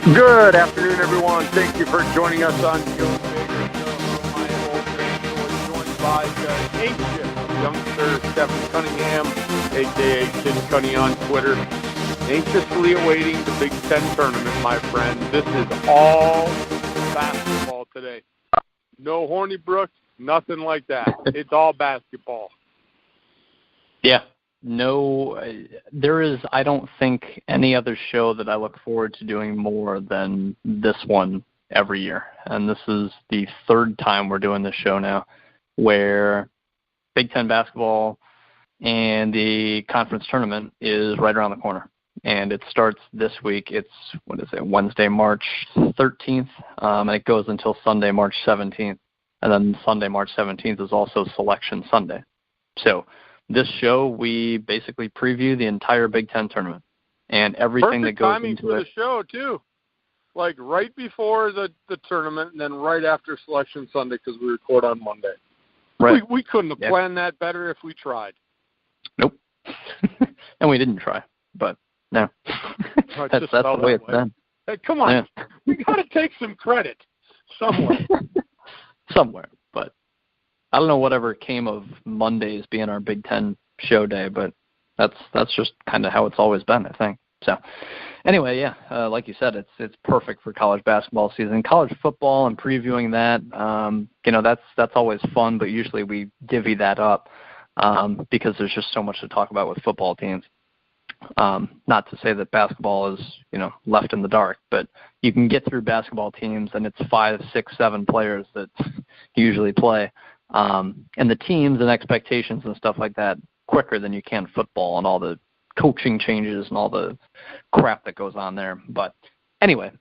Good afternoon, everyone. Thank you for joining us on the Old Favorite Show. I am Old Favorite, joined by the ancient youngster Stephen Cunningham, a.k.a. Kid Cunny on Twitter. Anxiously awaiting the Big Ten Tournament, my friend. This is all basketball today. No Hornibrook, nothing like that. It's all basketball. Yeah. No, there is, I don't think, any other show that I look forward to doing more than this one every year. And this is the third time we're doing this show now, where Big Ten basketball and the conference tournament is right around the corner. And it starts this week. It's, Wednesday, March 13th, and it goes until Sunday, March 17th. And then Sunday, March 17th is also Selection Sunday. So this show, we basically preview the entire Big Ten tournament and everything that goes into it. Perfect timing for the show, too. Like right before the tournament and then right after Selection Sunday because we record on Monday. Right. We couldn't have planned that better if we tried. Nope. And we didn't try, but no. That's the way it's done. Hey, come on. Yeah. We got to take some credit somewhere. Somewhere, but I don't know whatever came of Mondays being our Big Ten show day, but that's just kind of how it's always been, I think. So anyway, yeah, like you said, it's perfect for college basketball season. College football and previewing that, that's always fun, but usually we divvy that up because there's just so much to talk about with football teams. Not to say that basketball is, left in the dark, but you can get through basketball teams and it's 5, 6, 7 players that usually play. And the teams and expectations and stuff like that quicker than you can football and all the coaching changes and all the crap that goes on there. But anyway,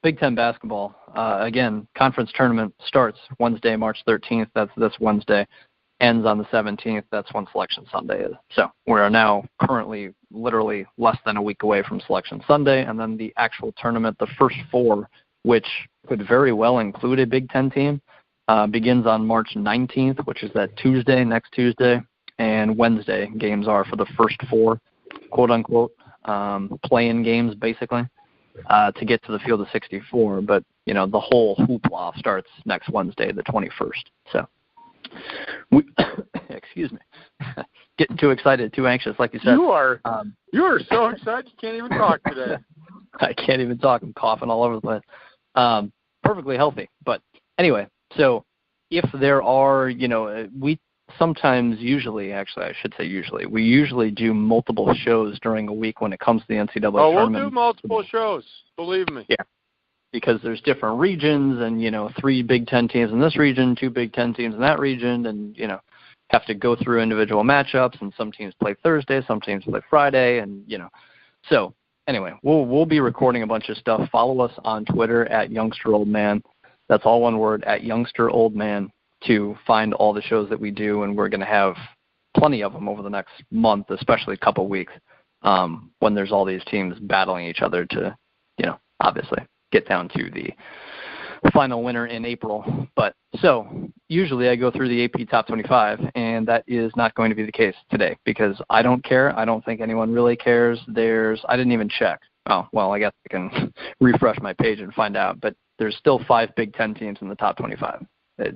Big Ten basketball, again, conference tournament starts Wednesday, March 13th. That's this Wednesday. Ends on the 17th. That's when Selection Sunday is. So we are now currently literally less than a week away from Selection Sunday. And then the actual tournament, the first 4, which could very well include a Big Ten team, begins on March 19th, which is that Tuesday, next Tuesday, and Wednesday games are for the first 4, quote-unquote, play-in games, basically, to get to the field of 64. But, the whole hoopla starts next Wednesday, the 21st. So, excuse me, getting too excited, too anxious, like you said. You are so excited you can't even talk today. I can't even talk. I'm coughing all over the place. Perfectly healthy. But anyway, so if there are, we sometimes usually do multiple shows during a week when it comes to the NCAA tournament. We'll do multiple shows, believe me. Yeah, because there's different regions and, 3 Big Ten teams in this region, 2 Big Ten teams in that region, and, have to go through individual matchups, and some teams play Thursday, some teams play Friday, and, So anyway, we'll be recording a bunch of stuff. Follow us on Twitter at YoungsterOldMan. That's all one word, at YoungsterOldMan, to find all the shows that we do, and we're going to have plenty of them over the next month, especially a couple of weeks, when there's all these teams battling each other to, obviously get down to the final winner in April. But so usually I go through the AP Top 25, and that is not going to be the case today because I don't care. I don't think anyone really cares. I didn't even check. Oh, well, I guess I can refresh my page and find out. But there's still 5 Big Ten teams in the top 25. At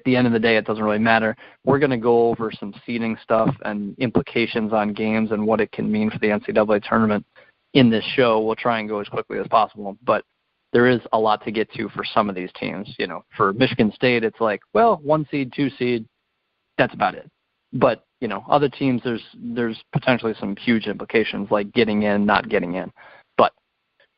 the end of the day, it doesn't really matter. We're going to go over some seeding stuff and implications on games and what it can mean for the NCAA tournament in this show. We'll try and go as quickly as possible. But there is a lot to get to for some of these teams. For Michigan State, it's like, well, 1 seed, 2 seed, that's about it. But, other teams, there's potentially some huge implications like getting in, not getting in. But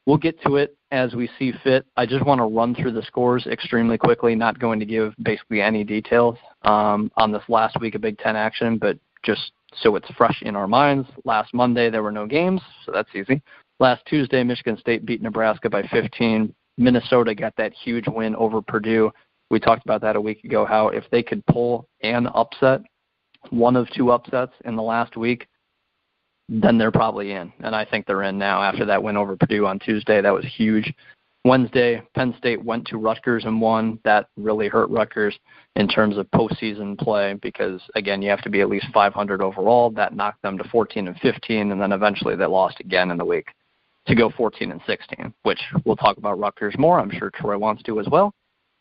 we'll get to it as we see fit. I just want to run through the scores extremely quickly, not going to give basically any details on this last week of Big Ten action, but just so it's fresh in our minds. Last Monday, there were no games, so that's easy. Last Tuesday, Michigan State beat Nebraska by 15. Minnesota got that huge win over Purdue. We talked about that a week ago, how if they could pull an upset, one of 2 upsets in the last week, then they're probably in. And I think they're in now after that win over Purdue on Tuesday. That was huge. Wednesday, Penn State went to Rutgers and won. That really hurt Rutgers in terms of postseason play because, again, you have to be at least 500 overall. That knocked them to 14 and 15, and then eventually they lost again in the week. to go 14-16, which we'll talk about Rutgers more. I'm sure Troy wants to as well.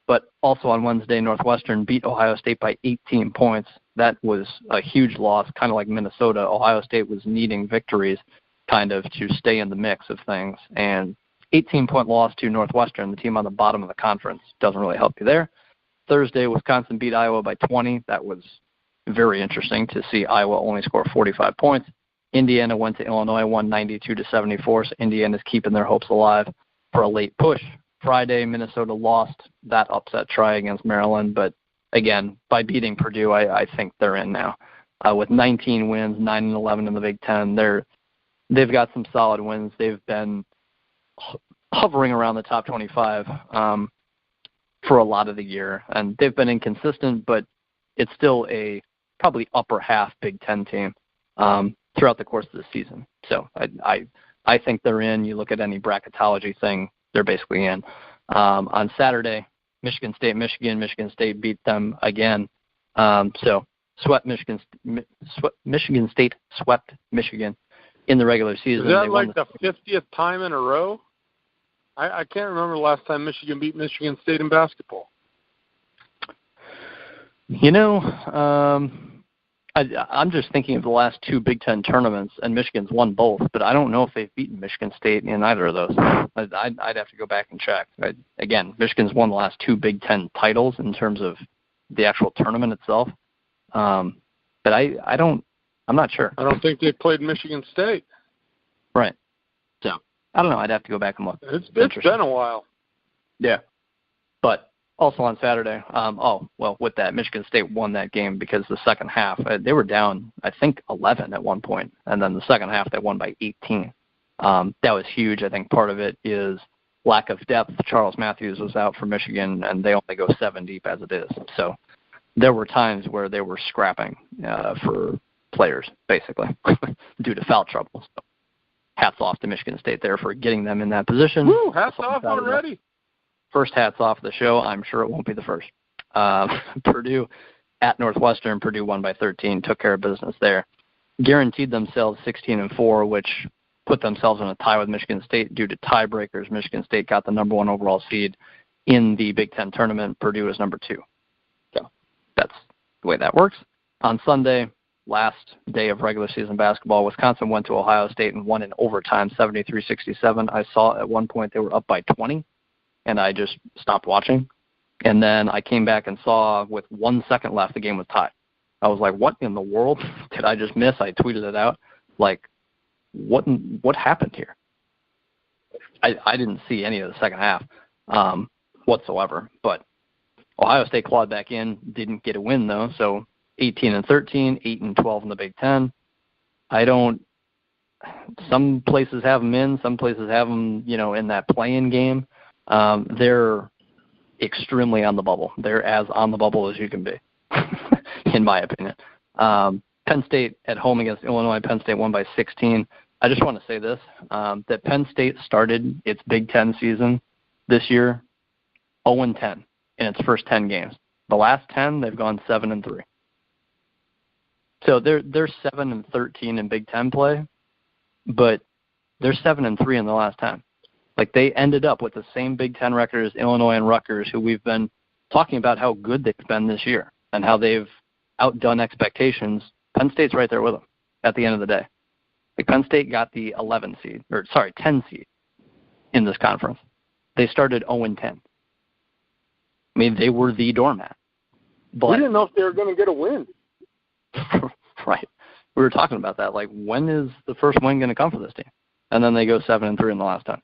But also on Wednesday, Northwestern beat Ohio State by 18 points. That was a huge loss, kind of like Minnesota. Ohio State was needing victories kind of to stay in the mix of things. And 18-point loss to Northwestern, the team on the bottom of the conference, doesn't really help you there. Thursday, Wisconsin beat Iowa by 20. That was very interesting to see Iowa only score 45 points. Indiana went to Illinois, won 92-74, so Indiana's keeping their hopes alive for a late push. Friday, Minnesota lost that upset try against Maryland, but again, by beating Purdue, I think they're in now. With 19 wins, 9-11 in the Big Ten, they've got some solid wins. They've been hovering around the top 25 for a lot of the year, and they've been inconsistent, but it's still a probably upper half Big Ten team throughout the course of the season. So I think they're in. You look at any bracketology thing, they're basically in. On Saturday, Michigan State beat them again. So Michigan State swept Michigan in the regular season. Is that like the 50th time in a row? I can't remember the last time Michigan beat Michigan State in basketball. You know, I'm just thinking of the last two Big Ten tournaments, and Michigan's won both, but I don't know if they've beaten Michigan State in either of those. I'd have to go back and check. Again, Michigan's won the last two Big Ten titles in terms of the actual tournament itself, but I'm not sure. I don't think they played Michigan State. Right. So I don't know. I'd have to go back and look. It's been a while. Yeah, but also on Saturday, with that, Michigan State won that game because the second half, they were down, I think, 11 at one point, and then the second half they won by 18. That was huge. I think part of it is lack of depth. Charles Matthews was out for Michigan, and they only go 7 deep as it is. So there were times where they were scrapping for players, basically, due to foul trouble. So hats off to Michigan State there for getting them in that position. Woo, hats off already. First hats off the show. I'm sure it won't be the first. Purdue at Northwestern. Purdue won by 13, took care of business there. Guaranteed themselves 16-4, which put themselves in a tie with Michigan State due to tiebreakers. Michigan State got the number 1 overall seed in the Big Ten tournament. Purdue is number 2. So that's the way that works. On Sunday, last day of regular season basketball, Wisconsin went to Ohio State and won in overtime, 73-67. I saw at one point they were up by 20. And I just stopped watching. And then I came back and saw with 1 second left, the game was tied. I was like, what in the world did I just miss? I tweeted it out. Like, what happened here? I didn't see any of the second half whatsoever. But Ohio State clawed back in, didn't get a win, though. So 18-13, 8-12 in the Big Ten. Some places have them in. Some places have them, in that play-in game. They're extremely on the bubble. They're as on the bubble as you can be, in my opinion. Penn State at home against Illinois. Penn State won by 16. I just want to say this, that Penn State started its Big Ten season this year 0-10 in its first 10 games. The last 10, they've gone 7-3. So they're 7-13 in Big Ten play, but they're 7-3 in the last 10. Like, they ended up with the same Big Ten record as Illinois and Rutgers, who we've been talking about how good they've been this year and how they've outdone expectations. Penn State's right there with them at the end of the day. Like, Penn State got the 10 seed in this conference. They started 0-10. I mean, they were the doormat. But we didn't know if they were going to get a win. Right. We were talking about that. Like, when is the first win going to come for this team? And then they go 7-3 in the last 10.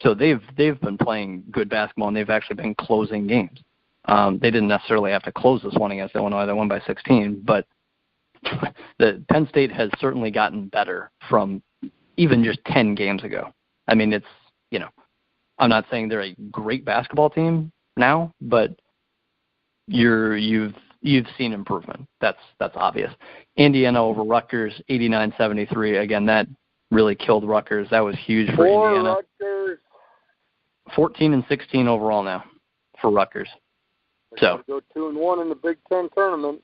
So they've been playing good basketball, and they've actually been closing games. They didn't necessarily have to close this one against Illinois. They won by 16. But the Penn State has certainly gotten better from even just 10 games ago. I mean, it's, I'm not saying they're a great basketball team now, but you've seen improvement. That's obvious. Indiana over Rutgers, 89-73. Again, that really killed Rutgers. That was huge for Indiana. Rutgers. 14-16 overall now for Rutgers. So go 2-1 in the Big Ten tournament.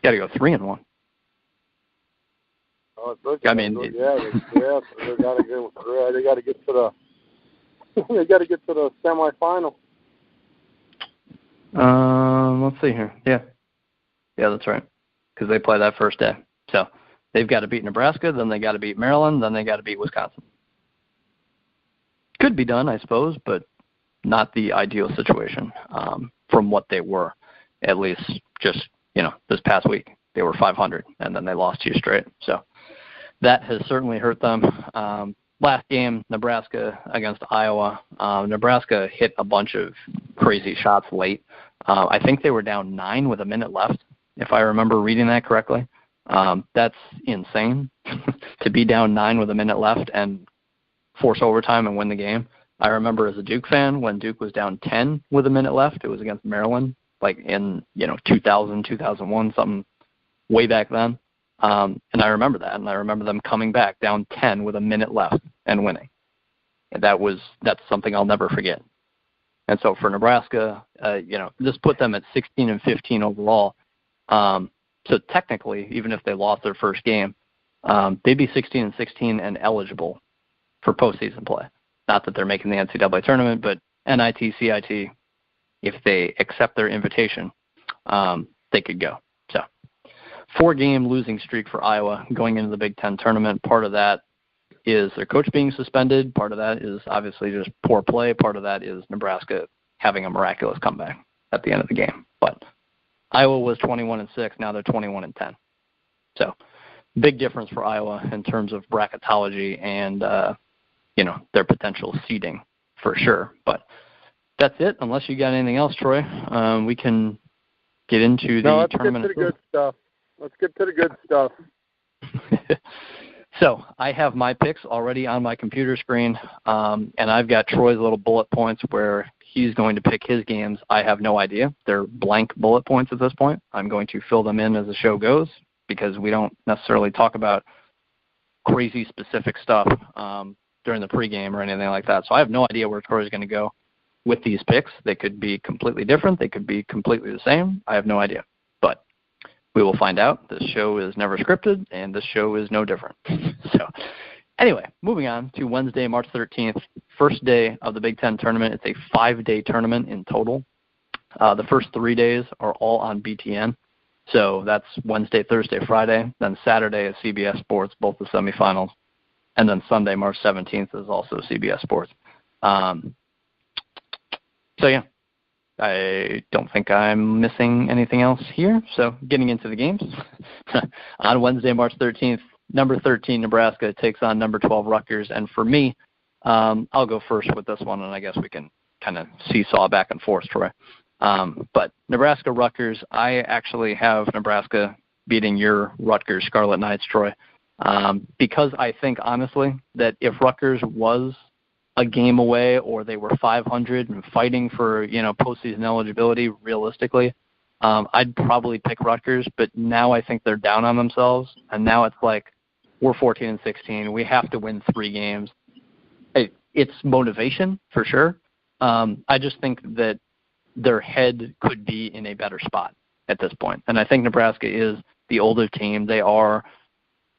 Got to go 3-1. I mean, they got to get to the they got to get to the semifinal. Let's see here. Yeah, that's right. Because they play that first day, so they've got to beat Nebraska, then they got to beat Maryland, then they got to beat Wisconsin. Could be done, I suppose, but not the ideal situation from what they were, at least just, this past week. They were 500, and then they lost 2 straight. So that has certainly hurt them. Last game, Nebraska against Iowa. Nebraska hit a bunch of crazy shots late. I think they were down 9 with a minute left, if I remember reading that correctly. That's insane to be down 9 with a minute left and force overtime and win the game. I remember as a Duke fan when Duke was down 10 with a minute left. It was against Maryland, like in 2000, 2001, something way back then. And I remember that, and I remember them coming back down 10 with a minute left and winning. And that's something I'll never forget. And so for Nebraska, this put them at 16-15 overall. So technically, even if they lost their first game, they'd be 16-16 and eligible for postseason play. Not that they're making the NCAA tournament, but NIT, CIT, if they accept their invitation, they could go. So 4-game losing streak for Iowa going into the Big Ten tournament. Part of that is their coach being suspended. Part of that is obviously just poor play. Part of that is Nebraska having a miraculous comeback at the end of the game. But Iowa was 21-6. Now they're 21-10. So big difference for Iowa in terms of bracketology and, their potential seeding for sure. But that's it. Unless you got anything else, Troy, we can get into the tournament. Let's get to the good stuff. Let's get to the good stuff. So I have my picks already on my computer screen, and I've got Troy's little bullet points where he's going to pick his games. I have no idea. They're blank bullet points at this point. I'm going to fill them in as the show goes because we don't necessarily talk about crazy specific stuff during the pregame or anything like that. So I have no idea where Troy's going to go with these picks. They could be completely different. They could be completely the same. I have no idea. But we will find out. This show is never scripted, and this show is no different. So anyway, moving on to Wednesday, March 13th, first day of the Big Ten tournament. It's a 5-day tournament in total. The first 3 days are all on BTN. So that's Wednesday, Thursday, Friday. Then Saturday is CBS Sports, both the semifinals. And then Sunday, March 17th, is also CBS Sports. I don't think I'm missing anything else here. So getting into the games. On Wednesday, March 13th, number 13, Nebraska takes on number 12, Rutgers. And for me, I'll go first with this one, and I guess we can kind of seesaw back and forth, Troy. But Nebraska, Rutgers, I actually have Nebraska beating your Rutgers Scarlet Knights, Troy. Because I think, honestly, that if Rutgers was a game away or they were 500 and fighting for, postseason eligibility realistically, I'd probably pick Rutgers. But now I think they're down on themselves, and now it's like we're 14-16. We have to win 3 games. It's motivation for sure. I just think that their head could be in a better spot at this point. And I think Nebraska is the older team. They are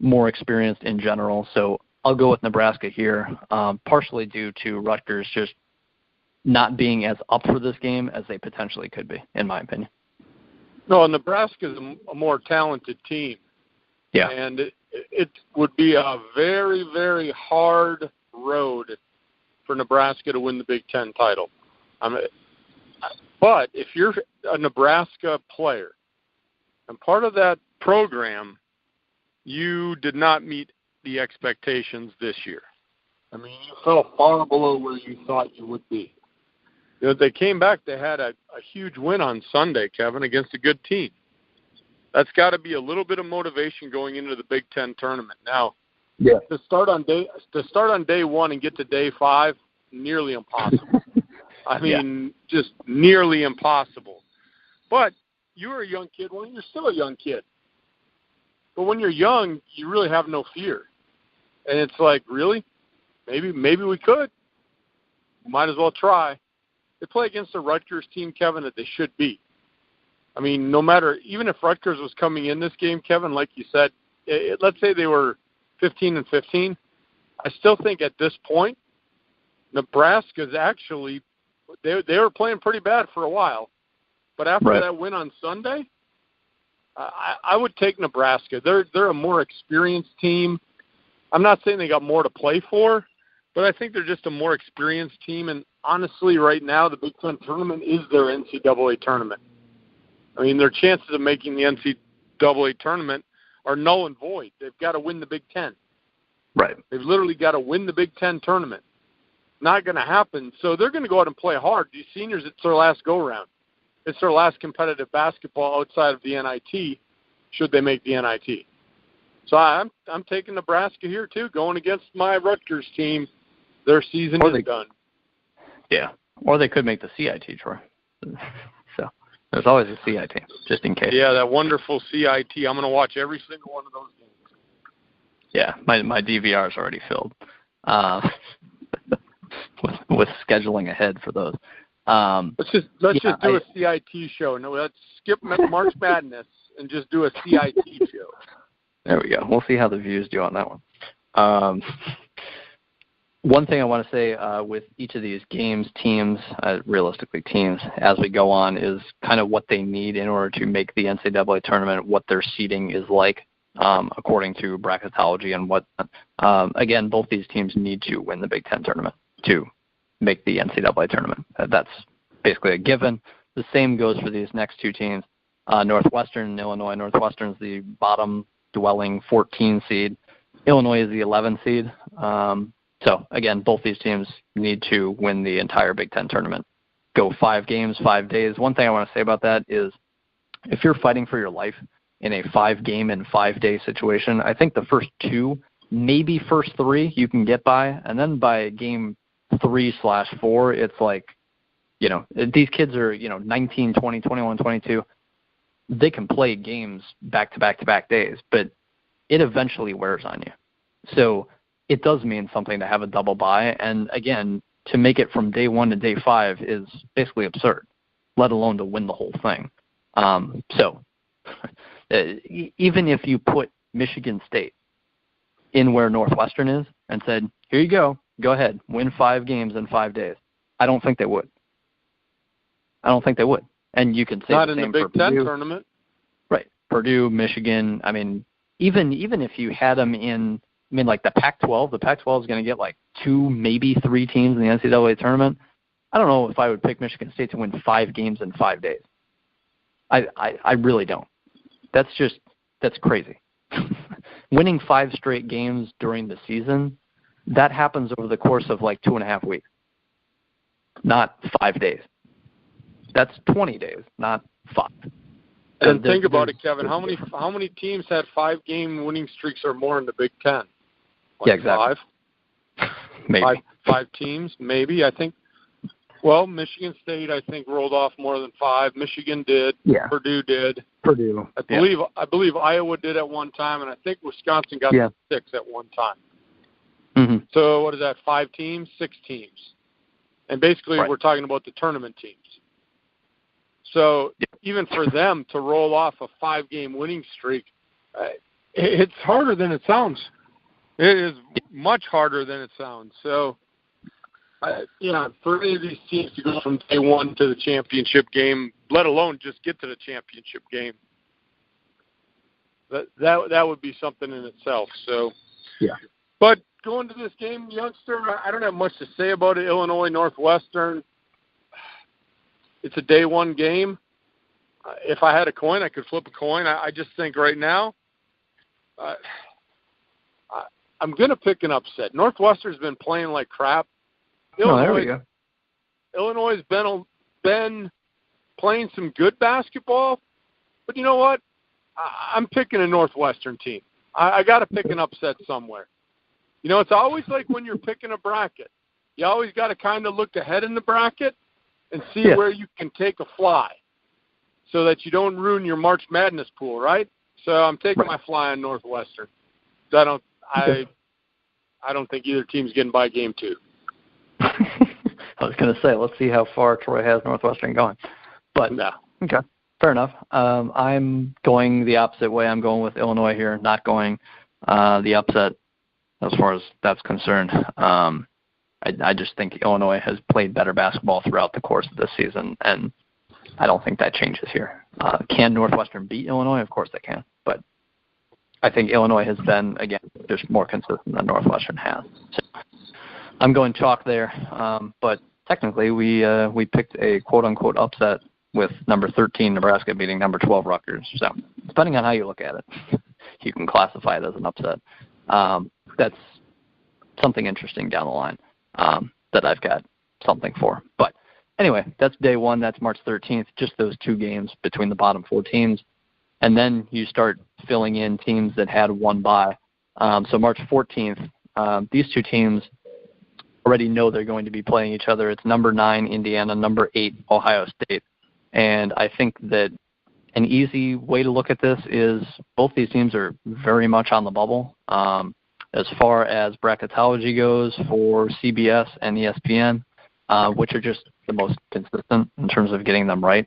more experienced in general. So I'll go with Nebraska here, partially due to Rutgers just not being as up for this game as they potentially could be, in my opinion. No, Nebraska is a more talented team. Yeah. And it would be a very, very hard road for Nebraska to win the Big Ten title. But if you're a Nebraska player, and part of that program, you did not meet the expectations this year. You fell far below where you thought you would be. They came back. They had a huge win on Sunday, Kevin, against a good team. That's got to be a little bit of motivation going into the Big Ten tournament. Now, yeah, to start on day 1 and get to day 5, nearly impossible. Just nearly impossible. But you were a young kid. Well, you're still a young kid. But when you're young, you really have no fear. And it's like, really? Maybe we could. Might as well try. They play against a Rutgers team, Kevin, that they should beat. No matter, even if Rutgers was coming in this game, Kevin, like you said, let's say they were 15-15. I still think at this point, Nebraska's actually they were playing pretty bad for a while, but after that win on Sunday, I would take Nebraska. They're a more experienced team. I'm not saying they got more to play for, but I think they're just a more experienced team. And honestly, right now, the Big Ten tournament is their NCAA tournament. I mean, their chances of making the NCAA tournament are null and void. They've got to win the Big Ten. Right. They've literally got to win the Big Ten tournament. Not going to happen. So they're going to go out and play hard. These seniors, it's their last go-round. It's their last competitive basketball outside of the NIT, should they make the NIT. So I'm taking Nebraska here, too, going against my Rutgers team. Their season is done. Yeah. Or they could make the CIT, Troy. So there's always a CIT, just in case. Yeah, that wonderful CIT. I'm going to watch every single one of those games. Yeah, my DVR is already filled with scheduling ahead for those. Let's just do a CIT show. No, let's skip March Madness and just do a CIT show. There we go. We'll see how the views do on that one. One thing I want to say with each of these games, teams, realistically teams, as we go on, is kind of what they need in order to make the NCAA tournament, what their seeding is like, according to bracketology and what. Again, both these teams need to win the Big Ten tournament to make the NCAA tournament. That's basically a given. The same goes for these next two teams, Northwestern and Illinois. Northwestern's the bottom-dwelling 14 seed. Illinois is the 11 seed. So, again, both these teams need to win the entire Big Ten tournament. Go 5 games, 5 days. One thing I want to say about that is if you're fighting for your life in a 5-game and 5-day situation, I think the first 2, maybe first 3 you can get by, and then by game 3/4, it's like, you know, these kids are, 19, 20, 21, 22. They can play games back-to-back days, but it eventually wears on you. So it does mean something to have a double bye. And, again, to make it from day 1 to day 5 is basically absurd, let alone to win the whole thing. So even if you put Michigan State in where Northwestern is and said, here you go ahead, win 5 games in 5 days, I don't think they would. And you can say not the in same the for Big Ten Purdue. tournament. Right. Purdue, Michigan. I mean, even if you had them in, like the Pac-12, the Pac-12 is going to get like 2, maybe 3 teams in the NCAA tournament. I don't know if I would pick Michigan State to win 5 games in 5 days. I really don't. That's crazy. Winning 5 straight games during the season, that happens over the course of like 2.5 weeks, not 5 days. That's 20 days, not 5. And think about it, Kevin. How many teams had 5-game winning streaks or more in the Big Ten? Like yeah, exactly. 5? Maybe. 5 teams, maybe. I think. Well, Michigan State, I think, rolled off more than 5. Michigan did. Yeah. Purdue did. Purdue. I believe Iowa did at one time, and I think Wisconsin got 6 at one time. Mm-hmm. So what is that? 5 teams, 6 teams, and basically we're talking about the tournament teams. So even for them to roll off a 5-game winning streak, it's harder than it sounds. It is much harder than it sounds. So, for any of these teams to go from day 1 to the championship game, let alone just get to the championship game, that would be something in itself. So, yeah. But going to this game, youngster, I don't have much to say about it. Illinois, Northwestern. It's a day 1 game. If I had a coin, I could flip a coin. I just think right now, I'm going to pick an upset. Northwestern's been playing like crap. There we go. Illinois has been playing some good basketball, but you know what? I'm picking a Northwestern team. I got to pick an upset somewhere. It's always like when you're picking a bracket. You always got to kind of look ahead in the bracket and see where you can take a fly so that you don't ruin your March Madness pool, right? So I'm taking my fly on Northwestern. I don't think either team's getting by game 2. I was going to say, let's see how far Troy has Northwestern going. But, no. Okay, fair enough. I'm going the opposite way. I'm going with Illinois here, not going the upset. as far as that's concerned. I just think Illinois has played better basketball throughout the course of this season, and I don't think that changes here. Can Northwestern beat Illinois? Of course they can, but I think Illinois has been, again, just more consistent than Northwestern has. So I'm going chalk there, but technically we picked a quote-unquote upset with number 13 Nebraska beating number 12 Rutgers. So depending on how you look at it, you can classify it as an upset. That's something interesting down the line that I've got something for. But anyway, that's day one. That's March 13th, just those two games between the bottom four teams. And then you start filling in teams that had one bye. So March 14th, these two teams already know they're going to be playing each other. It's number 9 Indiana, number 8 Ohio State. And I think that an easy way to look at this is both these teams are very much on the bubble. As far as bracketology goes for CBS and ESPN, which are just the most consistent in terms of getting them right.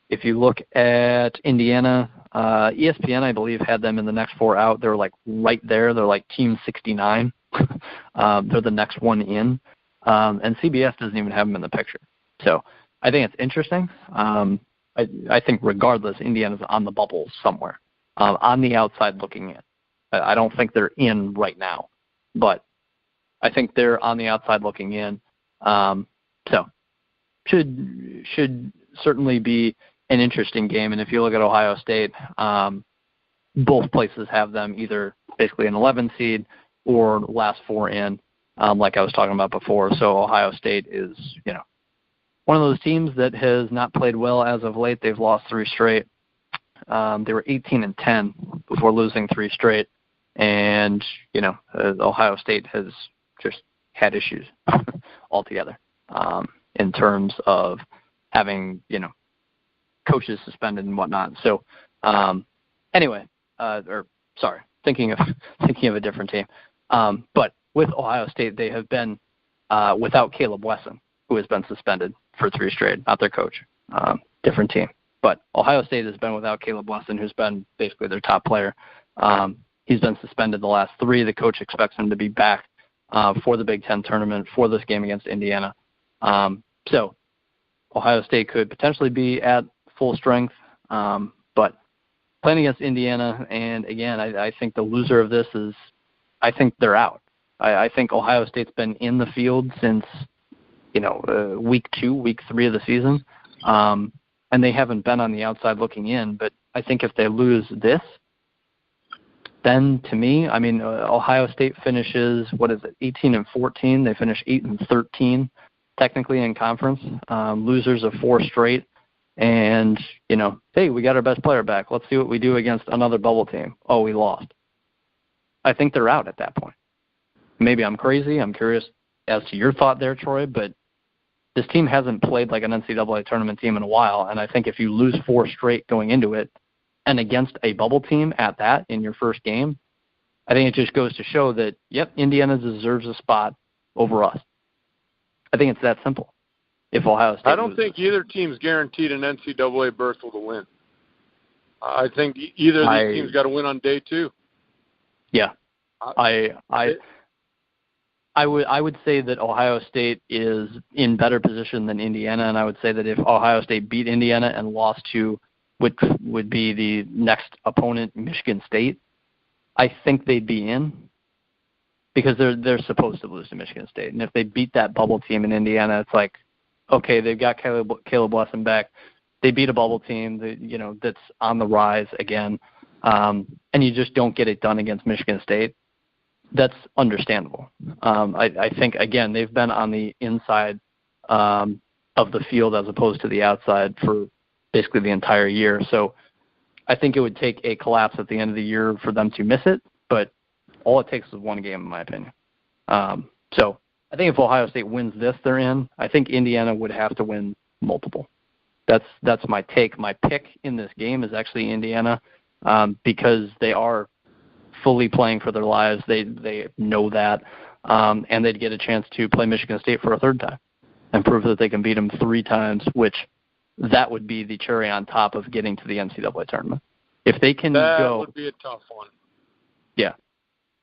If you look at Indiana, ESPN, I believe, had them in the next 4 out. They're like right there. They're like team 69. They're the next one in. And CBS doesn't even have them in the picture. So I think it's interesting. I think regardless, Indiana's on the bubble somewhere, on the outside looking in. I don't think they're in right now, but I think they're on the outside looking in. So should certainly be an interesting game. And if you look at Ohio State, both places have them either basically an 11 seed or last 4 in, like I was talking about before. So Ohio State is, one of those teams that has not played well as of late. They've lost 3 straight. They were 18-10 before losing 3 straight. And, Ohio State has just had issues altogether in terms of having, coaches suspended and whatnot. So anyway, thinking of a different team. But with Ohio State, they have been without Caleb Wesson, who has been suspended for 3 straight, not their coach, different team. But Ohio State has been without Caleb Wesson, who's been basically their top player. He's been suspended the last 3. The coach expects him to be back for the Big Ten tournament for this game against Indiana. So Ohio State could potentially be at full strength, but playing against Indiana, and again, I think the loser of this is, I think they're out. I think Ohio State's been in the field since, week 2, week 3 of the season, and they haven't been on the outside looking in. But I think if they lose this, then to me, Ohio State finishes, 18-14. They finish 8-13, technically in conference. Losers of 4 straight. And, hey, we got our best player back. Let's see what we do against another bubble team. Oh, we lost. I think they're out at that point. Maybe I'm crazy. I'm curious as to your thought there, Troy, but this team hasn't played like an NCAA tournament team in a while, and I think if you lose 4 straight going into it, and against a bubble team at that in your first game, I think it just goes to show that, yep, Indiana deserves a spot over us. I think it's that simple. If Ohio State I don't think either team's guaranteed an NCAA berth to win. I think either of these teams got to win on day 2. Yeah. I would say that Ohio State is in better position than Indiana, and I would say that if Ohio State beat Indiana and lost to which would be the next opponent, Michigan State, I think they'd be in because they're supposed to lose to Michigan State. And if they beat that bubble team in Indiana, it's like, okay, they've got Caleb Wesson back. They beat a bubble team that, that's on the rise again, and you just don't get it done against Michigan State. That's understandable. I think, again, they've been on the inside of the field as opposed to the outside for basically the entire year. So I think it would take a collapse at the end of the year for them to miss it, but all it takes is 1 game, in my opinion. So I think if Ohio State wins this, they're in. I think Indiana would have to win multiple. That's my take. My pick in this game is actually Indiana because they are fully playing for their lives. They know that, and they'd get a chance to play Michigan State for a 3rd time and prove that they can beat them 3 times, which that would be the cherry on top of getting to the NCAA tournament. If they can that would be a tough one. Yeah.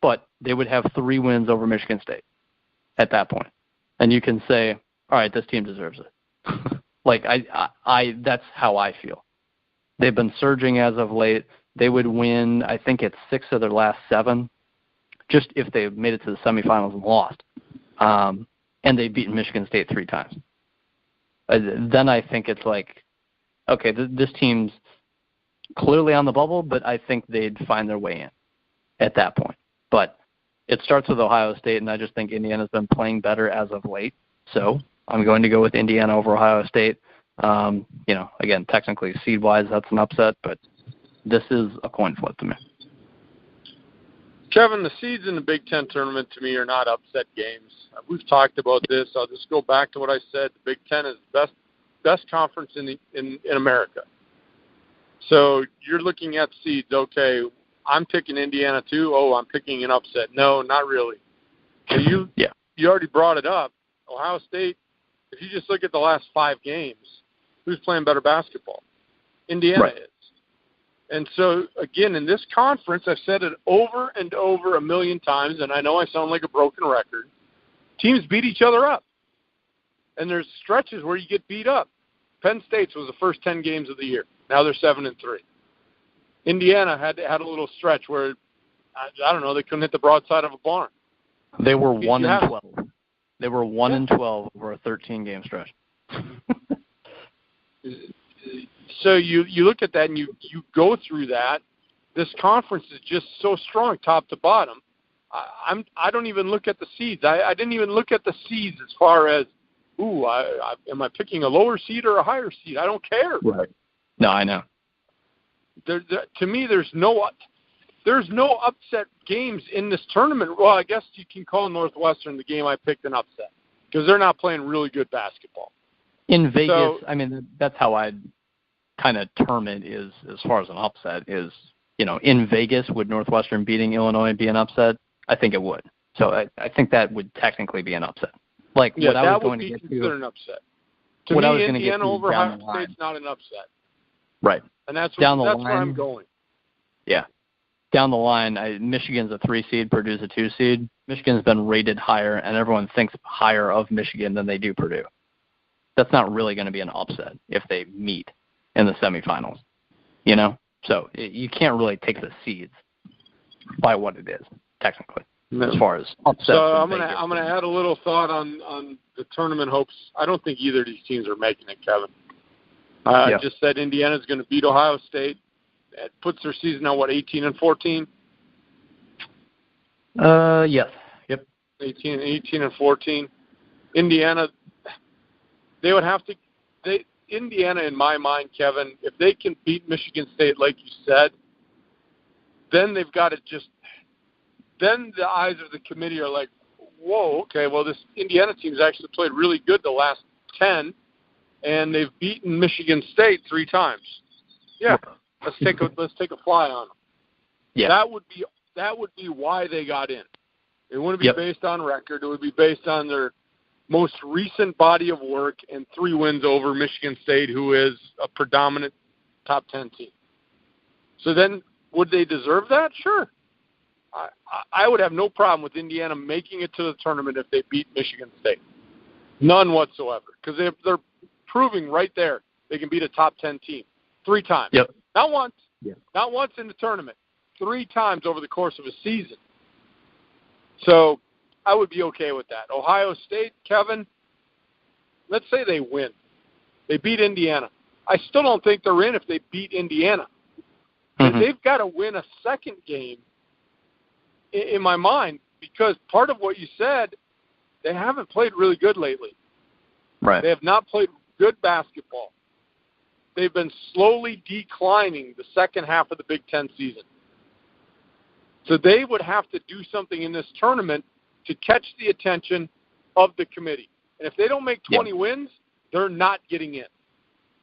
but they would have 3 wins over Michigan State at that point. And you can say, all right, this team deserves it. Like, I that's how I feel. They've been surging as of late. They would win, I think it's 6 of their last 7, just if they made it to the semifinals and lost. And they've beaten Michigan State 3 times. Then I think it's like, okay, this team's clearly on the bubble, but I think they'd find their way in at that point. But it starts with Ohio State, and I just think Indiana's been playing better as of late. So I'm going to go with Indiana over Ohio State. Again, technically, seed-wise, that's an upset, but this is a coin flip to me. Kevin, the seeds in the Big Ten tournament, to me, are not upset games. We've talked about this. I'll just go back to what I said. The Big Ten is the best conference in America. So you're looking at seeds. Okay, I'm picking Indiana too. Oh, I'm picking an upset. No, not really. So you already brought it up. Ohio State, if you just look at the last 5 games, who's playing better basketball? Indiana is. And so, again, in this conference, I've said it over and over a million times, and I know I sound like a broken record, teams beat each other up. And there's stretches where you get beat up. Penn State's was the first 10 games of the year. Now they're 7-3. Indiana had a little stretch where, I don't know, they couldn't hit the broadside of a barn. They were 1-12. They were 1-12 over a 13-game stretch. So you look at that and you go through that. This conference is just so strong, top to bottom. I don't even look at the seeds. I didn't even look at the seeds as far as, am I picking a lower seed or a higher seed? I don't care. Right. No, I know. To me, there's no upset games in this tournament. Well, I guess you can call Northwestern the game I picked an upset because they're not playing really good basketball. In Vegas, that's how I'd kind of term it is as far as an upset is, in Vegas, would Northwestern beating Illinois be an upset? I think it would. So I think that would technically be an upset. Like what I was going to get to. That would be considered an upset. To me, Indiana over Ohio State's not an upset. Right. And that's where I'm going. Yeah. Down the line, Michigan's a 3 seed, Purdue's a 2 seed. Michigan's been rated higher, and everyone thinks higher of Michigan than they do Purdue. That's not really going to be an upset if they meet in the semifinals, So you can't really take the seeds by what it is, technically, as far as upsets. So I'm gonna add a little thought on the tournament hopes. I don't think either of these teams are making it, Kevin. I just said Indiana's going to beat Ohio State. It puts their season at 18-14. Yes. Yep. 18-14. Indiana, they would have to. Indiana, in my mind, Kevin, if they can beat Michigan State, like you said, then they've got to then the eyes of the committee are like, whoa, okay, well, this Indiana team's actually played really good the last 10, and they've beaten Michigan State 3 times. Yeah, let's take a fly on them. Yeah, that would be why they got in. It wouldn't be based on record. It would be based on their most recent body of work and 3 wins over Michigan State, who is a predominant top 10 team. So then, would they deserve that? Sure. I would have no problem with Indiana making it to the tournament if they beat Michigan State. None whatsoever, because they're proving right there they can beat a top 10 team 3 times. Yep. Not once. Yep. Not once in the tournament. 3 times over the course of a season. So I would be okay with that. Ohio State, Kevin, let's say they win. They beat Indiana. I still don't think they're in if they beat Indiana. Mm-hmm. They've got to win a second game, in my mind, because part of what you said, they haven't played really good lately. Right. They have not played good basketball. They've been slowly declining the second half of the Big Ten season. So they would have to do something in this tournament to catch the attention of the committee. And if they don't make 20 wins, they're not getting in.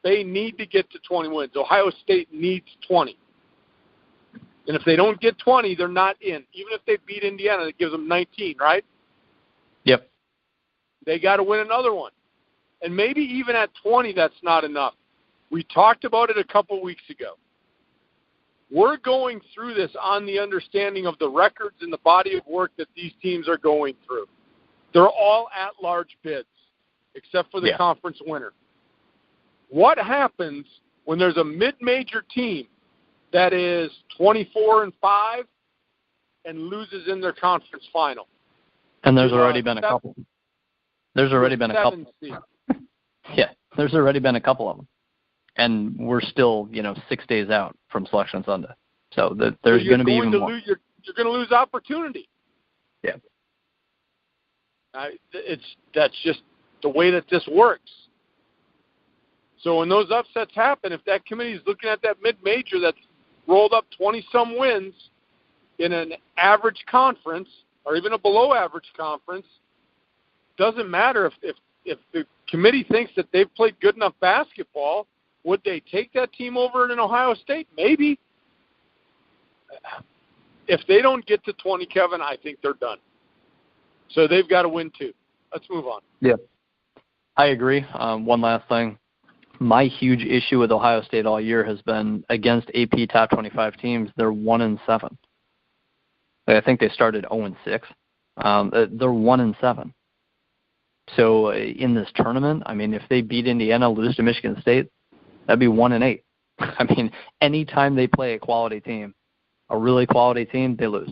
They need to get to 20 wins. Ohio State needs 20. And if they don't get 20, they're not in. Even if they beat Indiana, that gives them 19, right? Yep. They got to win another one. And maybe even at 20, that's not enough. We talked about it a couple weeks ago. we're going through this on the understanding of the records and the body of work that these teams are going through. They're all at-large bids, except for the conference winner. What happens when there's a mid-major team that is 24-5 and loses in their conference final? And there's already been a couple. There's already been a couple. Yeah, there's already been a couple of them. And we're still, 6 days out from Selection Sunday. So there's going to be even more. You're going to lose opportunity. Yeah. That's just the way that this works. So when those upsets happen, if that committee is looking at that mid-major that's rolled up 20-some wins in an average conference or even a below-average conference, doesn't matter if the committee thinks that they've played good enough basketball, would they take that team over in Ohio State? Maybe. If they don't get to 20, Kevin, I think they're done. So they've got to win too. Let's move on. Yeah, I agree. One last thing. My huge issue with Ohio State all year has been against AP top 25 teams. They're 1-7. I think they started 0-6. They're 1-7. So in this tournament, I mean, if they beat Indiana, lose to Michigan State, that'd be 1-8. I mean, anytime they play a quality team, a really quality team, they lose.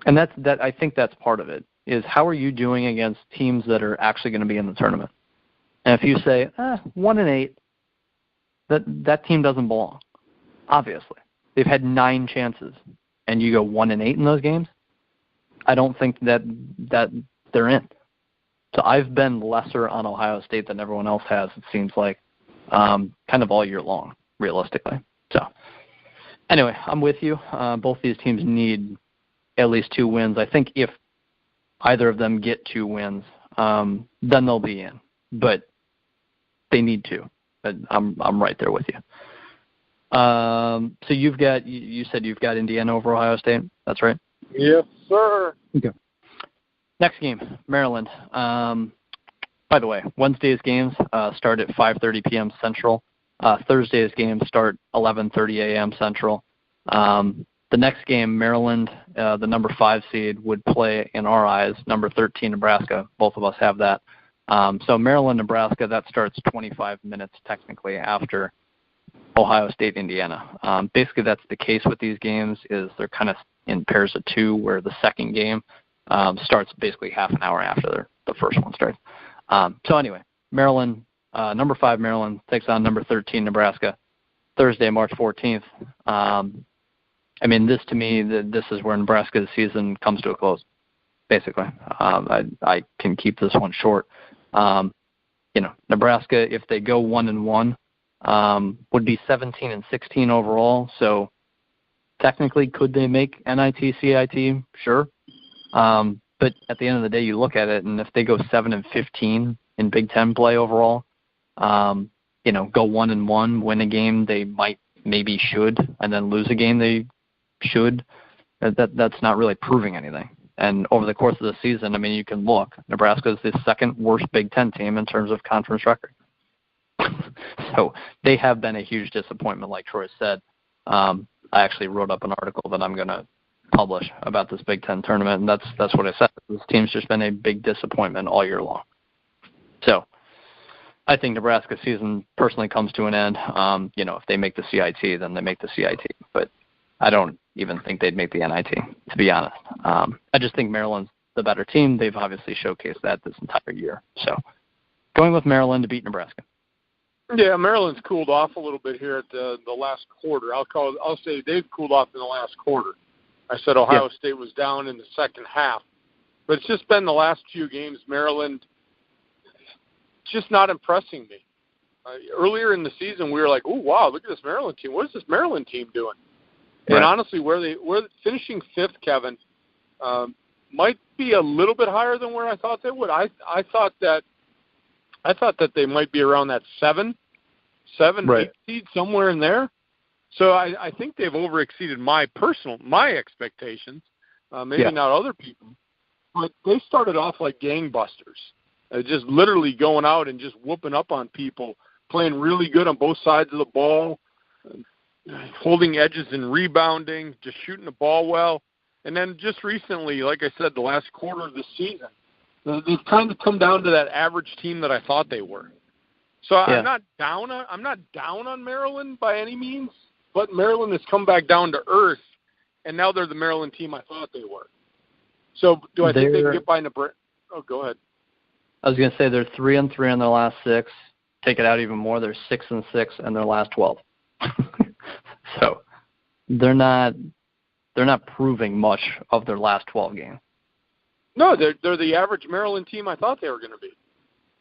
And that I think that's part of it, is how are you doing against teams that are actually going to be in the tournament? And if you say, 1-8, that team doesn't belong, obviously. They've had 9 chances, and you go 1-8 in those games, I don't think that they're in. So I've been lesser on Ohio State than everyone else has, it seems like, kind of all year long, realistically. So anyway, I'm with you. Both these teams need at least 2 wins. I think if either of them get 2 wins, then they'll be in. But they need 2. But I'm right there with you. So you said you've got Indiana over Ohio State. That's right? Yes, sir. Okay. Next game, Maryland. By the way, Wednesday's games start at 5:30 p.m. Central. Thursday's games start 11:30 a.m. Central. The next game, Maryland, the number 5 seed, would play, in our eyes, number 13 Nebraska. Both of us have that. So Maryland, Nebraska, that starts 25 minutes technically after Ohio State, Indiana. Basically, that's the case with these games, is they're kind of in pairs of 2, where the second game starts basically half an hour after the first one starts. So anyway, Maryland, number 5 Maryland takes on number 13 Nebraska, Thursday, March 14th. I mean, this to me, this is where Nebraska's season comes to a close, basically. I can keep this one short. Nebraska, if they go 1-1, would be 17-16 overall. So technically, could they make NIT, CIT? Sure. But at the end of the day, you look at it, and if they go 7-15 in Big Ten play overall, go 1-1, win a game they maybe should, and then lose a game they should, that's not really proving anything. And over the course of the season, I mean, you can look. Nebraska is the second worst Big Ten team in terms of conference record. So they have been a huge disappointment, like Troy said. I actually wrote up an article that I'm going to publish about this Big Ten tournament, and that's what I said. This team's just been a big disappointment all year long. So I think Nebraska's season personally comes to an end. If they make the CIT, then they make the CIT. But I don't even think they'd make the NIT, to be honest. I just think Maryland's the better team. They've obviously showcased that this entire year. So going with Maryland to beat Nebraska. Yeah, Maryland's cooled off a little bit here at the last quarter. I'll say they've cooled off in the last quarter. I said Ohio State was down in the second half. But it's just been the last few games, Maryland just not impressing me. Earlier in the season, we were like, oh, wow, look at this Maryland team. What is this Maryland team doing? Right. And honestly, where finishing 5th, Kevin, might be a little bit higher than where I thought they would. I thought that they might be around that 7, right. 8 seed, somewhere in there. So I think they've overexceeded my expectations, maybe not other people. But they started off like gangbusters, just literally going out and just whooping up on people, playing really good on both sides of the ball. holding edges and rebounding, just shooting the ball well. And then just recently, like I said, the last quarter of the season, they've kind of come down to that average team that I thought they were. So yeah. I'm not down on Maryland by any means, but Maryland has come back down to earth, and now they're the Maryland team I thought they were. So do I think they can get by Nebraska? Oh, go ahead. I was going to say they're 3-3 in their last 6. Take it out even more, they're 6-6 in their last 12. So they're not proving much of their last 12 games. No, they're the average Maryland team I thought they were going to be.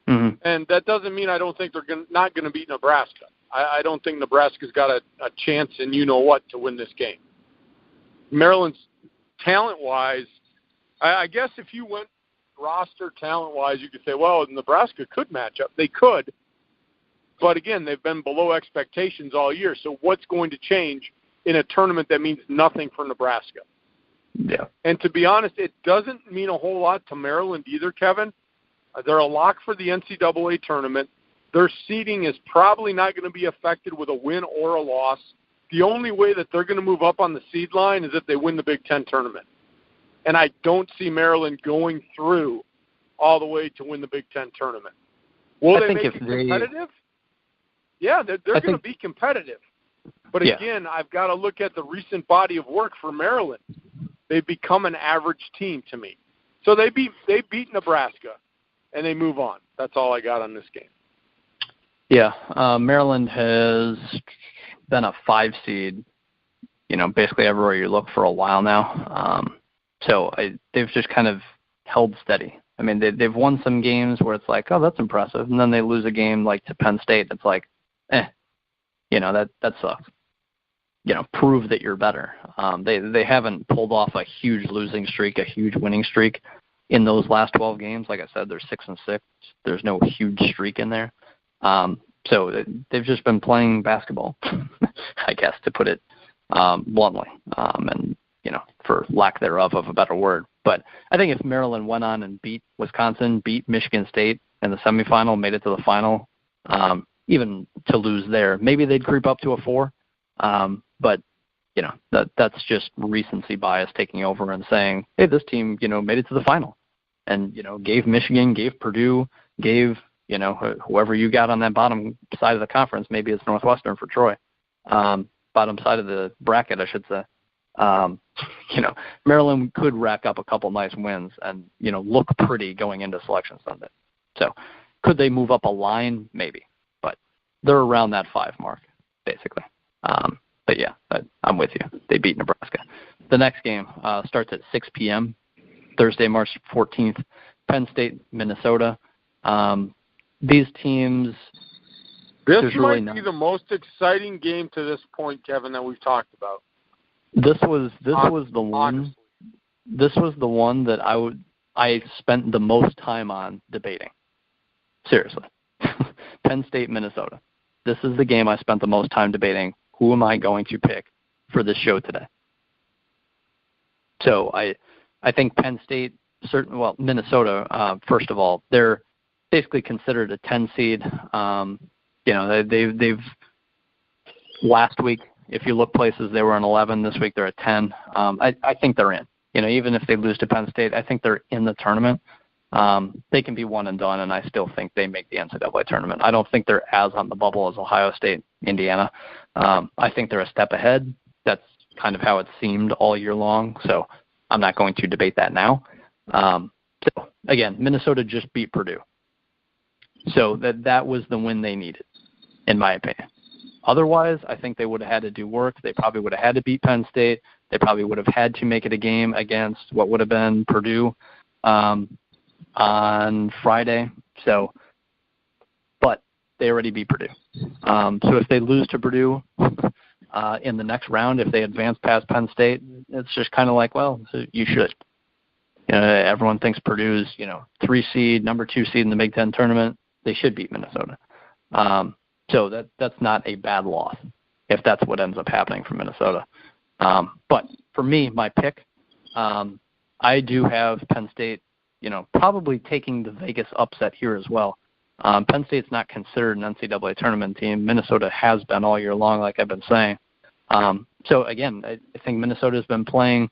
Mm-hmm. And that doesn't mean I don't think they're not going to beat Nebraska. I don't think Nebraska's got a chance and you-know-what to win this game. Maryland's talent-wise, I guess if you went roster talent-wise, you could say, well, Nebraska could match up. They could. But, again, they've been below expectations all year. So what's going to change in a tournament that means nothing for Nebraska? Yeah. And to be honest, it doesn't mean a whole lot to Maryland either, Kevin. They're a lock for the NCAA tournament. Their seeding is probably not going to be affected with a win or a loss. The only way that they're going to move up on the seed line is if they win the Big Ten tournament. And I don't see Maryland going through all the way to win the Big Ten tournament. Will they make it competitive? Yeah, they're going to be competitive. But again, I've got to look at the recent body of work for Maryland. They've become an average team to me. So they beat Nebraska, and they move on. That's all I got on this game. Yeah, Maryland has been a 5 seed, basically everywhere you look for a while now. So they've just kind of held steady. I mean, they've won some games where it's like, oh, that's impressive, and then they lose a game like to Penn State. It's like, that sucks. Prove that you're better. They haven't pulled off a huge losing streak, a huge winning streak in those last 12 games. Like I said, they're 6-6. There's no huge streak in there. So they've just been playing basketball, I guess, to put it bluntly, and for lack thereof of a better word. But I think if Maryland went on and beat Wisconsin, beat Michigan State in the semifinal, made it to the final, even to lose there, maybe they'd creep up to a 4. But that's just recency bias taking over and saying, hey, this team, made it to the final, and gave Michigan, gave Purdue, gave whoever you got on that bottom side of the conference. Maybe it's Northwestern for Troy, bottom side of the bracket, I should say. Maryland could rack up a couple nice wins and look pretty going into Selection Sunday. So could they move up a line? Maybe, but they're around that 5 mark basically. But yeah, I'm with you. They beat Nebraska. The next game starts at 6 p.m. Thursday, March 14th. Penn State, Minnesota. These teams. This might be the most exciting game to this point, Kevin, that we've talked about. This was the one. Honestly. This was the one that I spent the most time on debating. Seriously, Penn State, Minnesota. This is the game I spent the most time debating. Who am I going to pick for this show today? So I think Penn State, Minnesota. First of all, they're basically considered a 10 seed. They've last week, if you look places, they were an 11. This week they're a 10. I think they're in. Even if they lose to Penn State, I think they're in the tournament. They can be one and done, and I still think they make the NCAA tournament. I don't think they're as on the bubble as Ohio State, Indiana. I think they're a step ahead. That's kind of how it seemed all year long, so I'm not going to debate that now. So, again, Minnesota just beat Purdue. So that was the win they needed, in my opinion. Otherwise, I think they would have had to do work. They probably would have had to beat Penn State. They probably would have had to make it a game against what would have been Purdue on Friday. So, but they already beat Purdue. So if they lose to Purdue in the next round, if they advance past Penn State, it's just kind of like, well, you should. Everyone thinks Purdue's, 3 seed, number 2 seed in the Big Ten tournament. They should beat Minnesota. So that's not a bad loss if that's what ends up happening for Minnesota. But for me, my pick, I do have Penn State, probably taking the Vegas upset here as well. Penn State's not considered an NCAA tournament team. Minnesota has been all year long, like I've been saying. So, again, I think Minnesota's been playing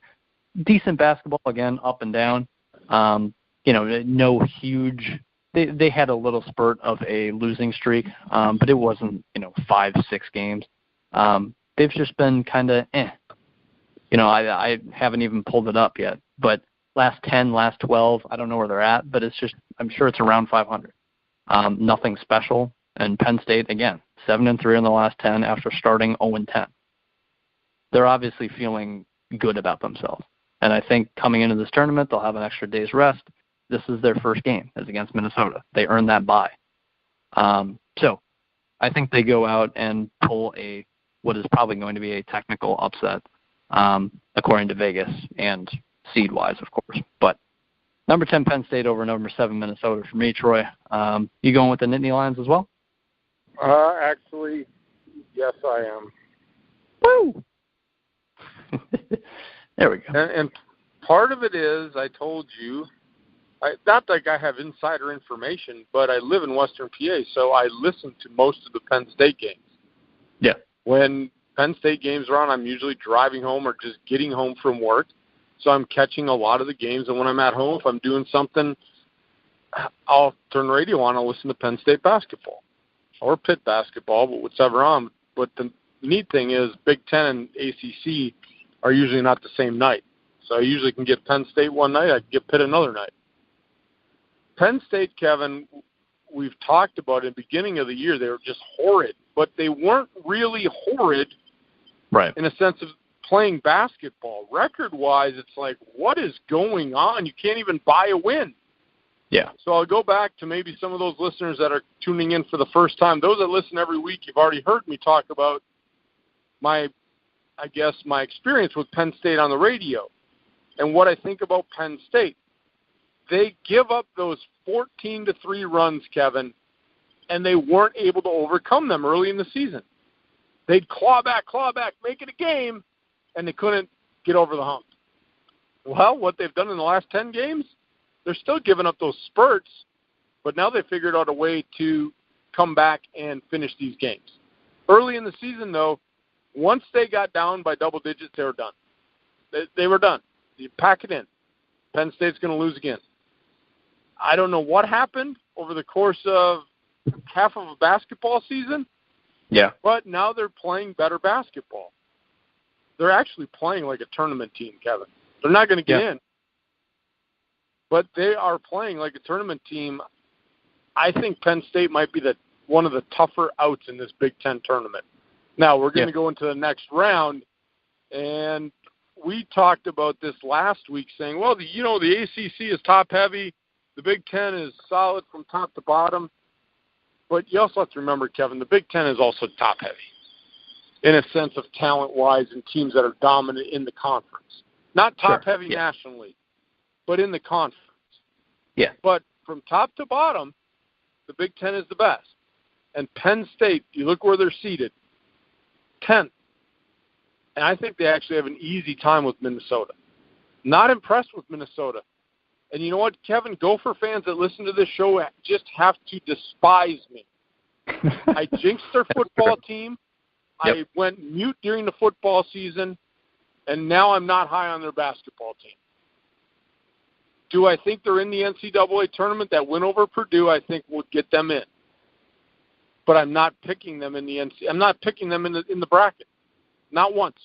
decent basketball, again, up and down. No huge – they had a little spurt of a losing streak, but it wasn't, 5-6 games. They've just been kind of I haven't even pulled it up yet, but last 10, last 12, I don't know where they're at, but it's just – I'm sure it's around 500. Nothing special. And Penn State, again, 7-3 in the last 10 after starting 0-10. They're obviously feeling good about themselves. And I think coming into this tournament, they'll have an extra day's rest. This is their first game, is against Minnesota. They earned that bye. So I think they go out and pull what is probably going to be a technical upset, according to Vegas and seed-wise, of course. But number 10 Penn State over number 7 Minnesota for me, Troy. You going with the Nittany Lions as well? Actually, yes, I am. Woo! There we go. And part of it is, I told you, not like I have insider information, but I live in Western PA, so I listen to most of the Penn State games. Yeah. When Penn State games are on, I'm usually driving home or just getting home from work, so I'm catching a lot of the games. And when I'm at home, if I'm doing something, I'll turn the radio on and listen to Penn State basketball or Pitt basketball, but whatever on. But the neat thing is Big Ten and ACC are usually not the same night. So I usually can get Penn State one night, I can get Pitt another night. Penn State, Kevin, we've talked about in the beginning of the year, they were just horrid, but they weren't really horrid right in a sense of playing basketball. Record-wise, it's like, what is going on? You can't even buy a win. Yeah. So I'll go back to maybe some of those listeners that are tuning in for the first time. Those that listen every week, you've already heard me talk about my experience with Penn State on the radio and what I think about Penn State. They give up those 14-3 runs, Kevin, and they weren't able to overcome them early in the season. They'd claw back, make it a game, and they couldn't get over the hump. Well, what they've done in the last 10 games, they're still giving up those spurts, but now they figured out a way to come back and finish these games. Early in the season, though, once they got down by double digits, they were done. They were done. You pack it in. Penn State's going to lose again. I don't know what happened over the course of half of a basketball season. Yeah. But now they're playing better basketball. They're actually playing like a tournament team, Kevin. They're not going to get in. But they are playing like a tournament team. I think Penn State might be one of the tougher outs in this Big Ten tournament. Now, we're going to go into the next round, and we talked about this last week saying, well, the ACC is top-heavy. The Big Ten is solid from top to bottom. But you also have to remember, Kevin, the Big Ten is also top-heavy in a sense of talent-wise and teams that are dominant in the conference. Not top-heavy nationally, but in the conference. Yeah. But from top to bottom, the Big Ten is the best. And Penn State, you look where they're seated, 10th. And I think they actually have an easy time with Minnesota. Not impressed with Minnesota. And you know what, Kevin? Gopher fans that listen to this show just have to despise me. I jinxed their football team. Yep. I went mute during the football season, and now I'm not high on their basketball team. Do I think they're in the NCAA tournament? That win over Purdue, I think, will get them in. But I'm not picking them in the I'm not picking them in the bracket. Not once.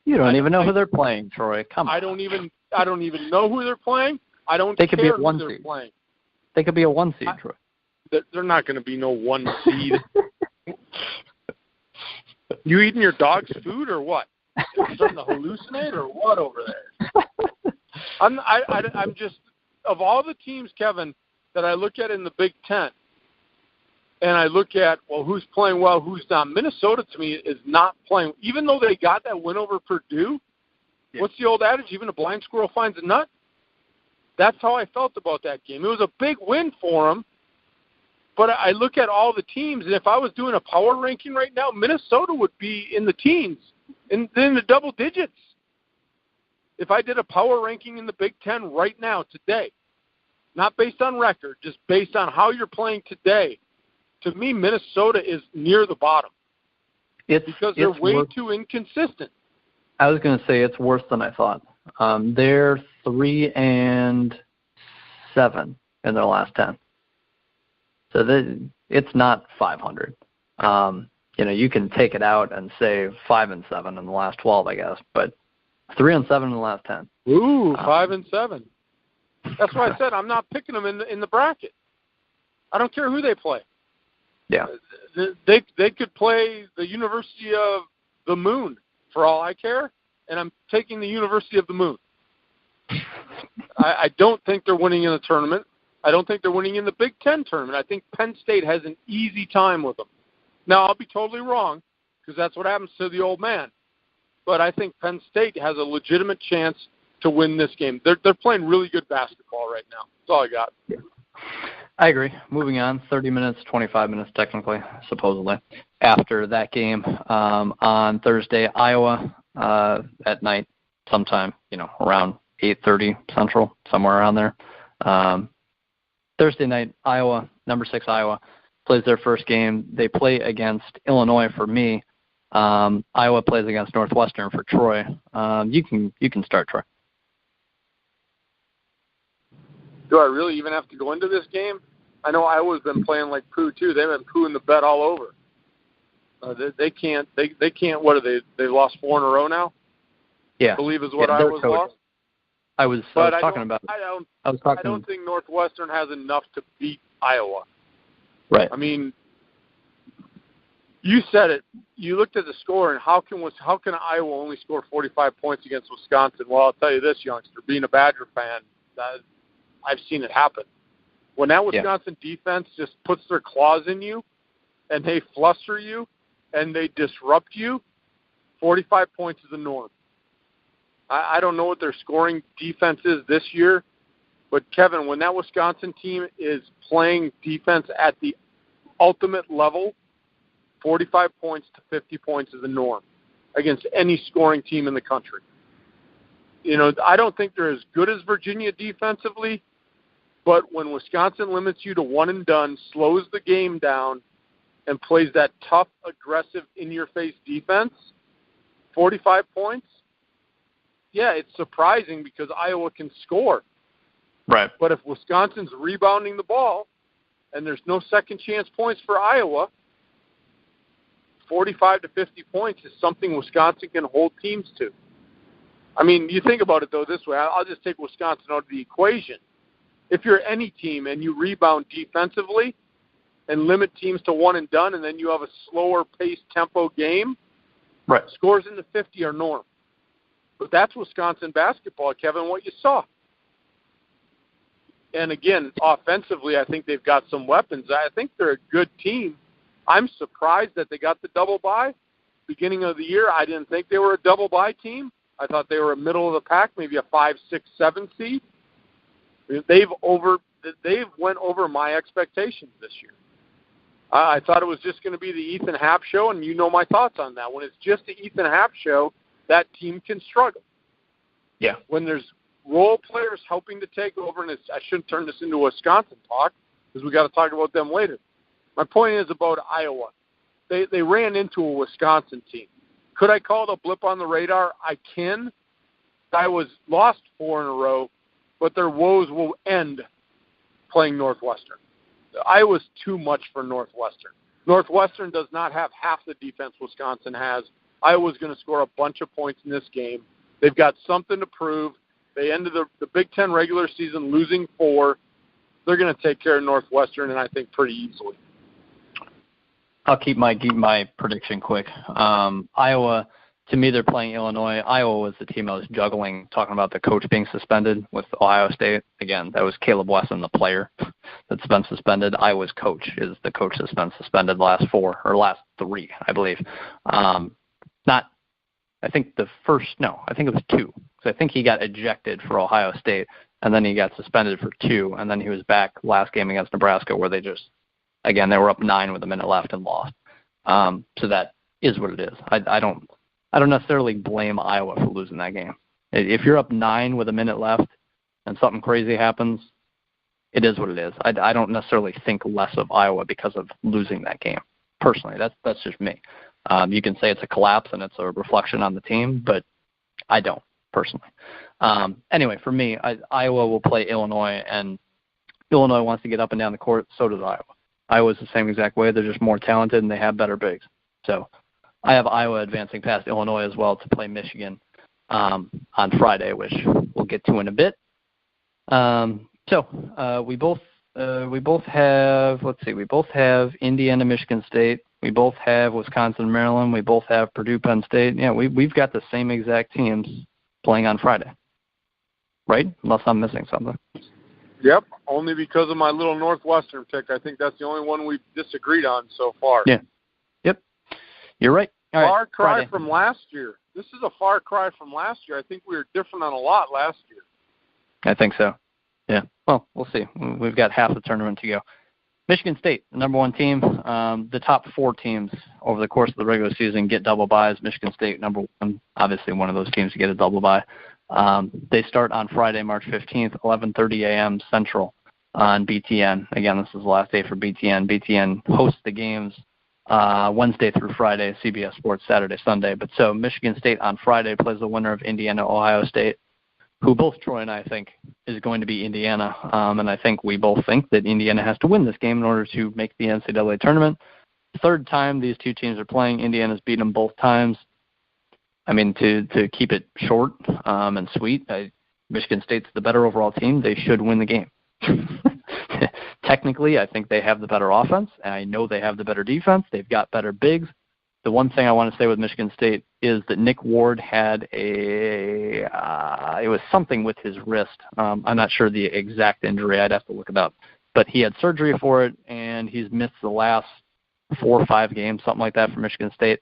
You don't even know who they're playing, Troy. Come on. I don't even know who they're playing. I don't they could care be a 1 who they're seed. playing. They could be a 1 seed, Troy. They're not going to be no 1 seed. You eating your dog's food or what? You're starting to hallucinate or what over there? I'm just, of all the teams, Kevin, that I look at in the Big Ten, and I look at, well, who's playing well, who's not. Minnesota, to me, is not playing. Even though they got that win over Purdue, what's the old adage? Even a blind squirrel finds a nut. That's how I felt about that game. It was a big win for them, but I look at all the teams, and if I was doing a power ranking right now, Minnesota would be in the teens, in the double digits. If I did a power ranking in the Big Ten right now, today, not based on record, just based on how you're playing today, to me, Minnesota is near the bottom. because they're way too inconsistent. I was going to say it's worse than I thought. They're 3-7 in their last 10. So it's not 500. You can take it out and say 5-7 in the last 12, I guess, but 3-7 in the last 10. Ooh, 5-7. That's why I said I'm not picking them in the bracket. I don't care who they play. Yeah. They could play the University of the Moon for all I care, and I'm taking the University of the Moon. I don't think they're winning in the tournament. I don't think they're winning in the Big Ten tournament. I think Penn State has an easy time with them. Now, I'll be totally wrong because that's what happens to the old man. But I think Penn State has a legitimate chance to win this game. They're playing really good basketball right now. That's all I got. Yeah. I agree. Moving on, 30 minutes, 25 minutes technically, supposedly. After that game on Thursday, Iowa at night sometime, around 8:30 Central, somewhere around there. Thursday night, Iowa, number 6 Iowa, plays their first game. They play against Illinois for me. Iowa plays against Northwestern for Troy. You can start, Troy. Do I really even have to go into this game? I know Iowa's been playing like poo too. They've been pooing the bed all over. They can't. What are they? They've lost 4 in a row now. Yeah, I believe is what Iowa's lost. I was talking about. I don't think Northwestern has enough to beat Iowa. Right. I mean, you said it. You looked at the score, and how can Iowa only score 45 points against Wisconsin? Well, I'll tell you this, youngster, being a Badger fan, I've seen it happen. When that Wisconsin defense just puts their claws in you, and they fluster you, and they disrupt you, 45 points is the norm. I don't know what their scoring defense is this year, but Kevin, when that Wisconsin team is playing defense at the ultimate level, 45 points to 50 points is the norm against any scoring team in the country. I don't think they're as good as Virginia defensively, but when Wisconsin limits you to one and done, slows the game down, and plays that tough, aggressive, in-your-face defense, 45 points, yeah, it's surprising because Iowa can score. Right. But if Wisconsin's rebounding the ball and there's no second chance points for Iowa, 45 to 50 points is something Wisconsin can hold teams to. I mean, you think about it, though, this way. I'll just take Wisconsin out of the equation. If you're any team and you rebound defensively and limit teams to one and done, and then you have a slower paced tempo game, right, scores in the 50 are norm. But that's Wisconsin basketball, Kevin, what you saw. And again, offensively, I think they've got some weapons. I think they're a good team. I'm surprised that they got the double bye. Beginning of the year, I didn't think they were a double bye team. I thought they were a middle of the pack, maybe a 5, 6, 7 seed. They've went over my expectations this year. I thought it was just going to be the Ethan Happ show, and you know my thoughts on that. When it's just the Ethan Happ show, that team can struggle. Yeah. When there's role players helping to take over, and I shouldn't turn this into Wisconsin talk because we got to talk about them later. My point is about Iowa. They ran into a Wisconsin team. Could I call it a blip on the radar? I can. Iowa's lost 4 in a row, but their woes will end playing Northwestern. Iowa's too much for Northwestern. Northwestern does not have half the defense Wisconsin has. Iowa's going to score a bunch of points in this game. They've got something to prove. They ended the Big Ten regular season losing 4. They're going to take care of Northwestern, and I think pretty easily. I'll keep my prediction quick. Iowa, to me, they're playing Illinois. Iowa was the team I was juggling, talking about the coach being suspended with Ohio State. Again, that was Caleb Wesson, the player that's been suspended. Iowa's coach is the coach that's been suspended last 3, I believe. I think it was 2. So I think he got ejected for Ohio State, and then he got suspended for 2, and then he was back last game against Nebraska where they were up 9 with a minute left and lost. So that is what it is. I don't necessarily blame Iowa for losing that game. If you're up 9 with a minute left and something crazy happens, it is what it is. I don't necessarily think less of Iowa because of losing that game. Personally, that's just me. You can say it's a collapse and it's a reflection on the team, but I don't, personally. Anyway, for me, Iowa will play Illinois, and Illinois wants to get up and down the court, so does Iowa. Iowa's the same exact way. They're just more talented, and they have better bigs. So I have Iowa advancing past Illinois as well to play Michigan on Friday, which we'll get to in a bit. We both have Indiana, Michigan State. We both have Wisconsin, Maryland. We both have Purdue, Penn State. Yeah, we've got the same exact teams playing on Friday, right? Unless I'm missing something. Yep, only because of my little Northwestern pick. I think that's the only one we've disagreed on so far. Yeah. Yep. You're right. All far right, cry Friday. from last year. This is a far cry from last year. I think we were different on a lot last year. I think so. Yeah. Well, we'll see. We've got half the tournament to go. Michigan State, the number one team. The top four teams over the course of the regular season get double byes. Michigan State, number one, obviously one of those teams to get a double bye. They start on Friday, March 15th, 11:30 a.m. Central on BTN. Again, this is the last day for BTN. BTN hosts the games Wednesday through Friday, CBS Sports Saturday, Sunday. But so Michigan State on Friday plays the winner of Indiana, Ohio State, who both Troy and I think is going to be Indiana. And I think we both think that Indiana has to win this game in order to make the NCAA tournament. Third time these two teams are playing. Indiana's beat them both times. I mean, to keep it short and sweet, Michigan State's the better overall team. They should win the game. Technically, I think they have the better offense, and I know they have the better defense. They've got better bigs. The one thing I want to say with Michigan State is that Nick Ward had it was something with his wrist. I'm not sure the exact injury. I'd have to look it up. But he had surgery for it, and he's missed the last 4 or 5 games, something like that, for Michigan State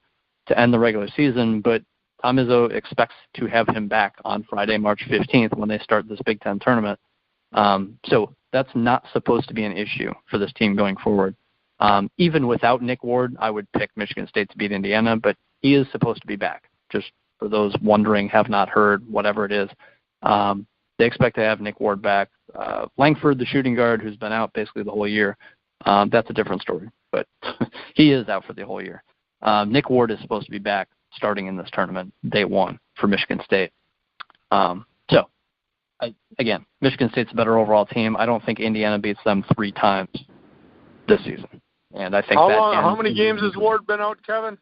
to end the regular season. But Tom Izzo expects to have him back on Friday, March 15th, when they start this Big Ten tournament. So that's not supposed to be an issue for this team going forward. Even without Nick Ward, I would pick Michigan State to beat Indiana, but he is supposed to be back. Just for those wondering, have not heard, whatever it is, they expect to have Nick Ward back. Langford, the shooting guard, who's been out basically the whole year, that's a different story, but he is out for the whole year. Nick Ward is supposed to be back starting in this tournament, day one, for Michigan State. Again, Michigan State's a better overall team. I don't think Indiana beats them 3 times this season. And I think how many games has Ward been out, Kevin?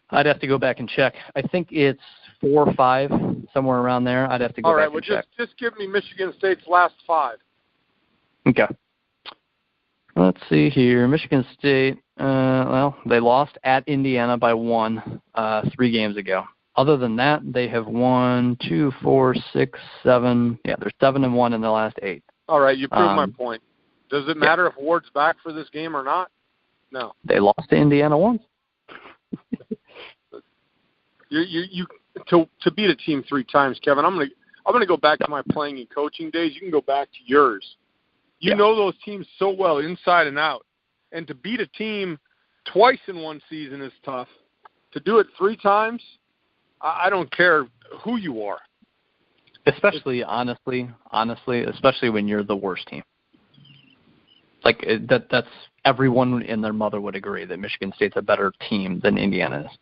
I'd have to go back and check. I think it's 4 or 5, somewhere around there. I'd have to go back and check. All right, well, just give me Michigan State's last 5. Okay. Let's see here. Michigan State, they lost at Indiana by 1 3 games ago. Other than that, they have won 2, 4, 6, 7. Yeah, they're 7-1 in the last 8. All right, you proved my point. Does it matter if Ward's back for this game or not? No. They lost to Indiana once. To beat a team 3 times, Kevin. I'm gonna go back to my playing and coaching days. You can go back to yours. You know those teams so well inside and out, and to beat a team twice in one season is tough. To do it 3 times, I don't care who you are. Especially, honestly, especially when you're the worst team. Like that's everyone and their mother would agree that Michigan State's a better team than Indiana is.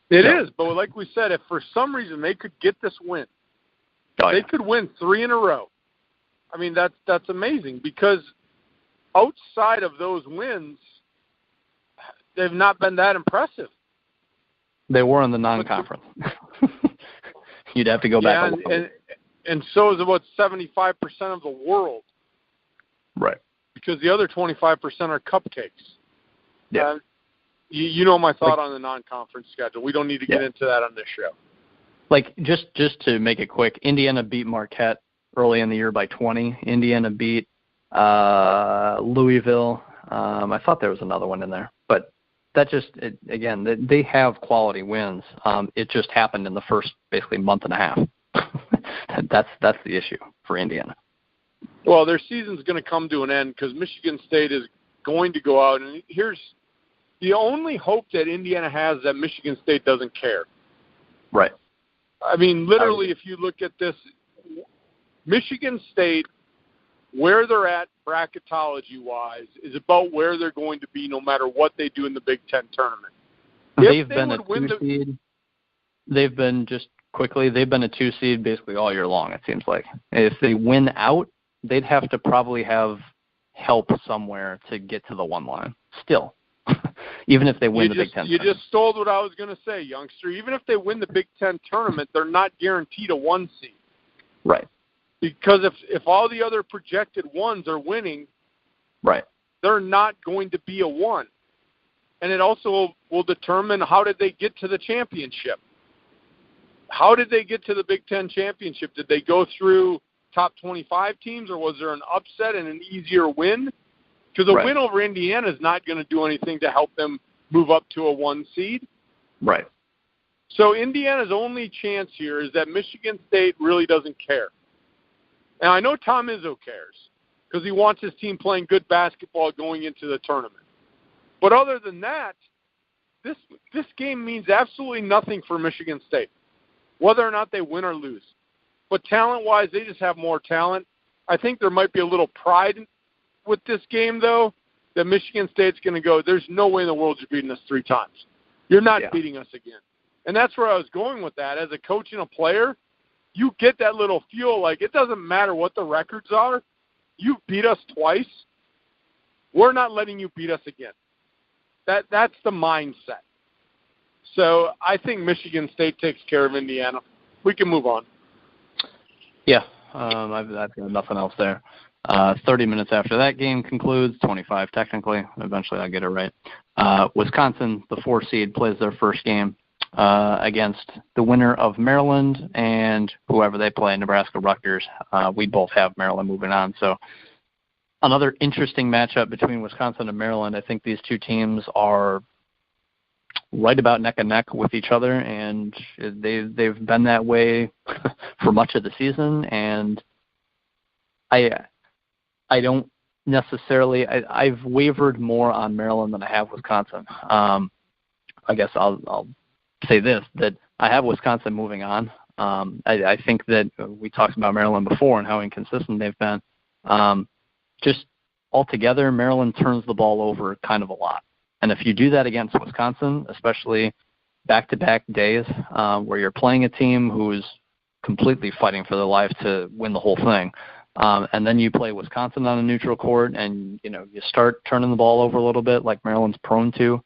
It is, but like we said, if for some reason they could get this win, they could win 3 in a row. I mean, that's amazing because outside of those wins, they've not been that impressive. They were in the non-conference. You'd have to go back. And so is about 75% of the world. Right. Because the other 25% are cupcakes. Yeah. You know my thought on the non-conference schedule. We don't need to get into that on this show. Like, just to make it quick, Indiana beat Marquette early in the year by 20. Indiana beat Louisville. I thought there was another one in there. But that again, they have quality wins. It just happened in the first, basically, month and a half. That's the issue for Indiana. Well, their season's going to come to an end because Michigan State is going to go out. And here's the only hope that Indiana has, that Michigan State doesn't care. Right. I mean, literally, if you look at this, Michigan State where they're at bracketology-wise is about where they're going to be no matter what they do in the Big Ten tournament. They've been a 2-seed. They've been, just quickly, they've been a 2-seed basically all year long, it seems like. If they win out, they'd have to probably have help somewhere to get to the 1 line. Still. Even if they win the Big Ten tournament. You just stole what I was going to say, youngster. Even if they win the Big Ten tournament, they're not guaranteed a 1 seed. Right. Because if all the other projected 1s are winning, right, they're not going to be a 1. And it also will determine how did they get to the championship. How did they get to the Big Ten championship? Did they go through top 25 teams, or was there an upset and an easier win? Because a win over Indiana is not going to do anything to help them move up to a 1 seed. Right. So Indiana's only chance here is that Michigan State really doesn't care. And I know Tom Izzo cares because he wants his team playing good basketball going into the tournament. But other than that, this game means absolutely nothing for Michigan State, whether or not they win or lose. But talent-wise, they just have more talent. I think there might be a little pride with this game, though, that Michigan State's going to go, there's no way in the world you're beating us 3 times. You're not beating us again. And that's where I was going with that. As a coach and a player, you get that little feel like it doesn't matter what the records are. You beat us twice. We're not letting you beat us again. That's the mindset. So I think Michigan State takes care of Indiana. We can move on. Yeah, I've got nothing else there. 30 minutes after that game concludes, 25 technically. Eventually I'll get it right. Wisconsin, the 4 seed, plays their first game against the winner of Maryland and whoever they play, Nebraska, Rutgers. We both have Maryland moving on. So another interesting matchup between Wisconsin and Maryland. I think these 2 teams are right about neck and neck with each other, and they've been that way for much of the season. And I don't necessarily. I've wavered more on Maryland than I have Wisconsin. I guess I'll say this, that I have Wisconsin moving on. I think that we talked about Maryland before and how inconsistent they've been. Just altogether, Maryland turns the ball over kind of a lot. And if you do that against Wisconsin, especially back-to-back days where you're playing a team who's completely fighting for their life to win the whole thing, and then you play Wisconsin on a neutral court and, you start turning the ball over a little bit like Maryland's prone to,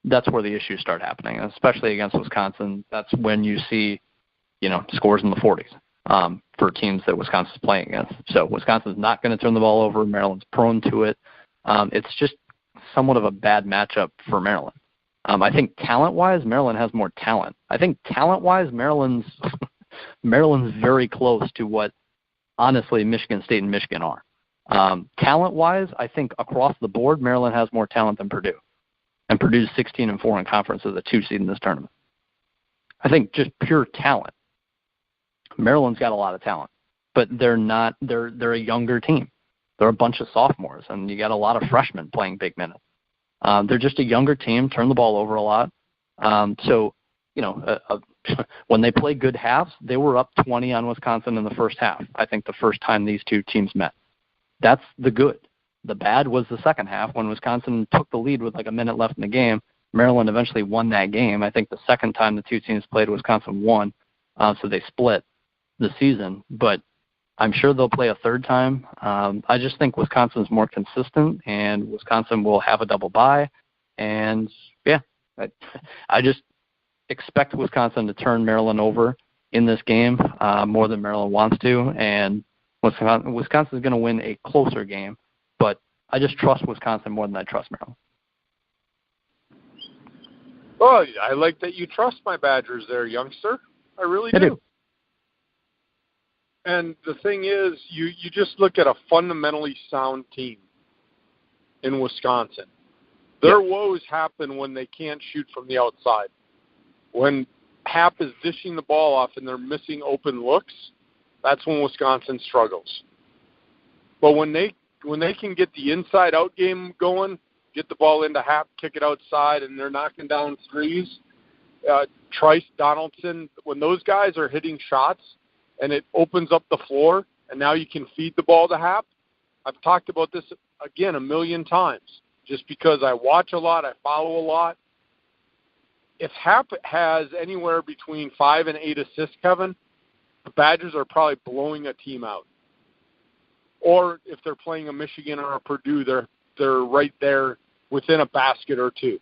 that's where the issues start happening, especially against Wisconsin. That's when you see, scores in the 40s for teams that Wisconsin's playing against. So Wisconsin's not going to turn the ball over. Maryland's prone to it. It's just somewhat of a bad matchup for Maryland. I think talent-wise, Maryland has more talent. I think talent-wise, Maryland's very close to what, honestly, Michigan State and Michigan are. Talent-wise, I think across the board, Maryland has more talent than Purdue. And Purdue's 16-4 in conference as a 2 seed in this tournament. I think just pure talent. Maryland's got a lot of talent, but they're a younger team. They're a bunch of sophomores, and you got a lot of freshmen playing big minutes. They're just a younger team, turn the ball over a lot. When they play good halves, they were up 20 on Wisconsin in the first half. I think the first time these 2 teams met. That's the good. The bad was the second half when Wisconsin took the lead with like a minute left in the game. Maryland eventually won that game. I think the second time the 2 teams played, Wisconsin won, so they split the season. But I'm sure they'll play a third time. I just think Wisconsin's more consistent, and Wisconsin will have a double bye. And, I just expect Wisconsin to turn Maryland over in this game more than Maryland wants to. And Wisconsin's going to win a closer game. But I just trust Wisconsin more than I trust Maryland. Well, I like that you trust my Badgers there, youngster. I really do. And the thing is, you just look at a fundamentally sound team in Wisconsin. Their woes happen when they can't shoot from the outside. When Hap is dishing the ball off and they're missing open looks, that's when Wisconsin struggles. But when they can get the inside-out game going, get the ball into Hap, kick it outside, and they're knocking down threes, Trice, Donaldson, when those guys are hitting shots and it opens up the floor and now you can feed the ball to Hap, I've talked about this, again, a million times, just because I watch a lot, I follow a lot. If Hap has anywhere between 5 and 8 assists, Kevin, the Badgers are probably blowing a team out. Or if they're playing a Michigan or a Purdue, they're right there within a basket or two.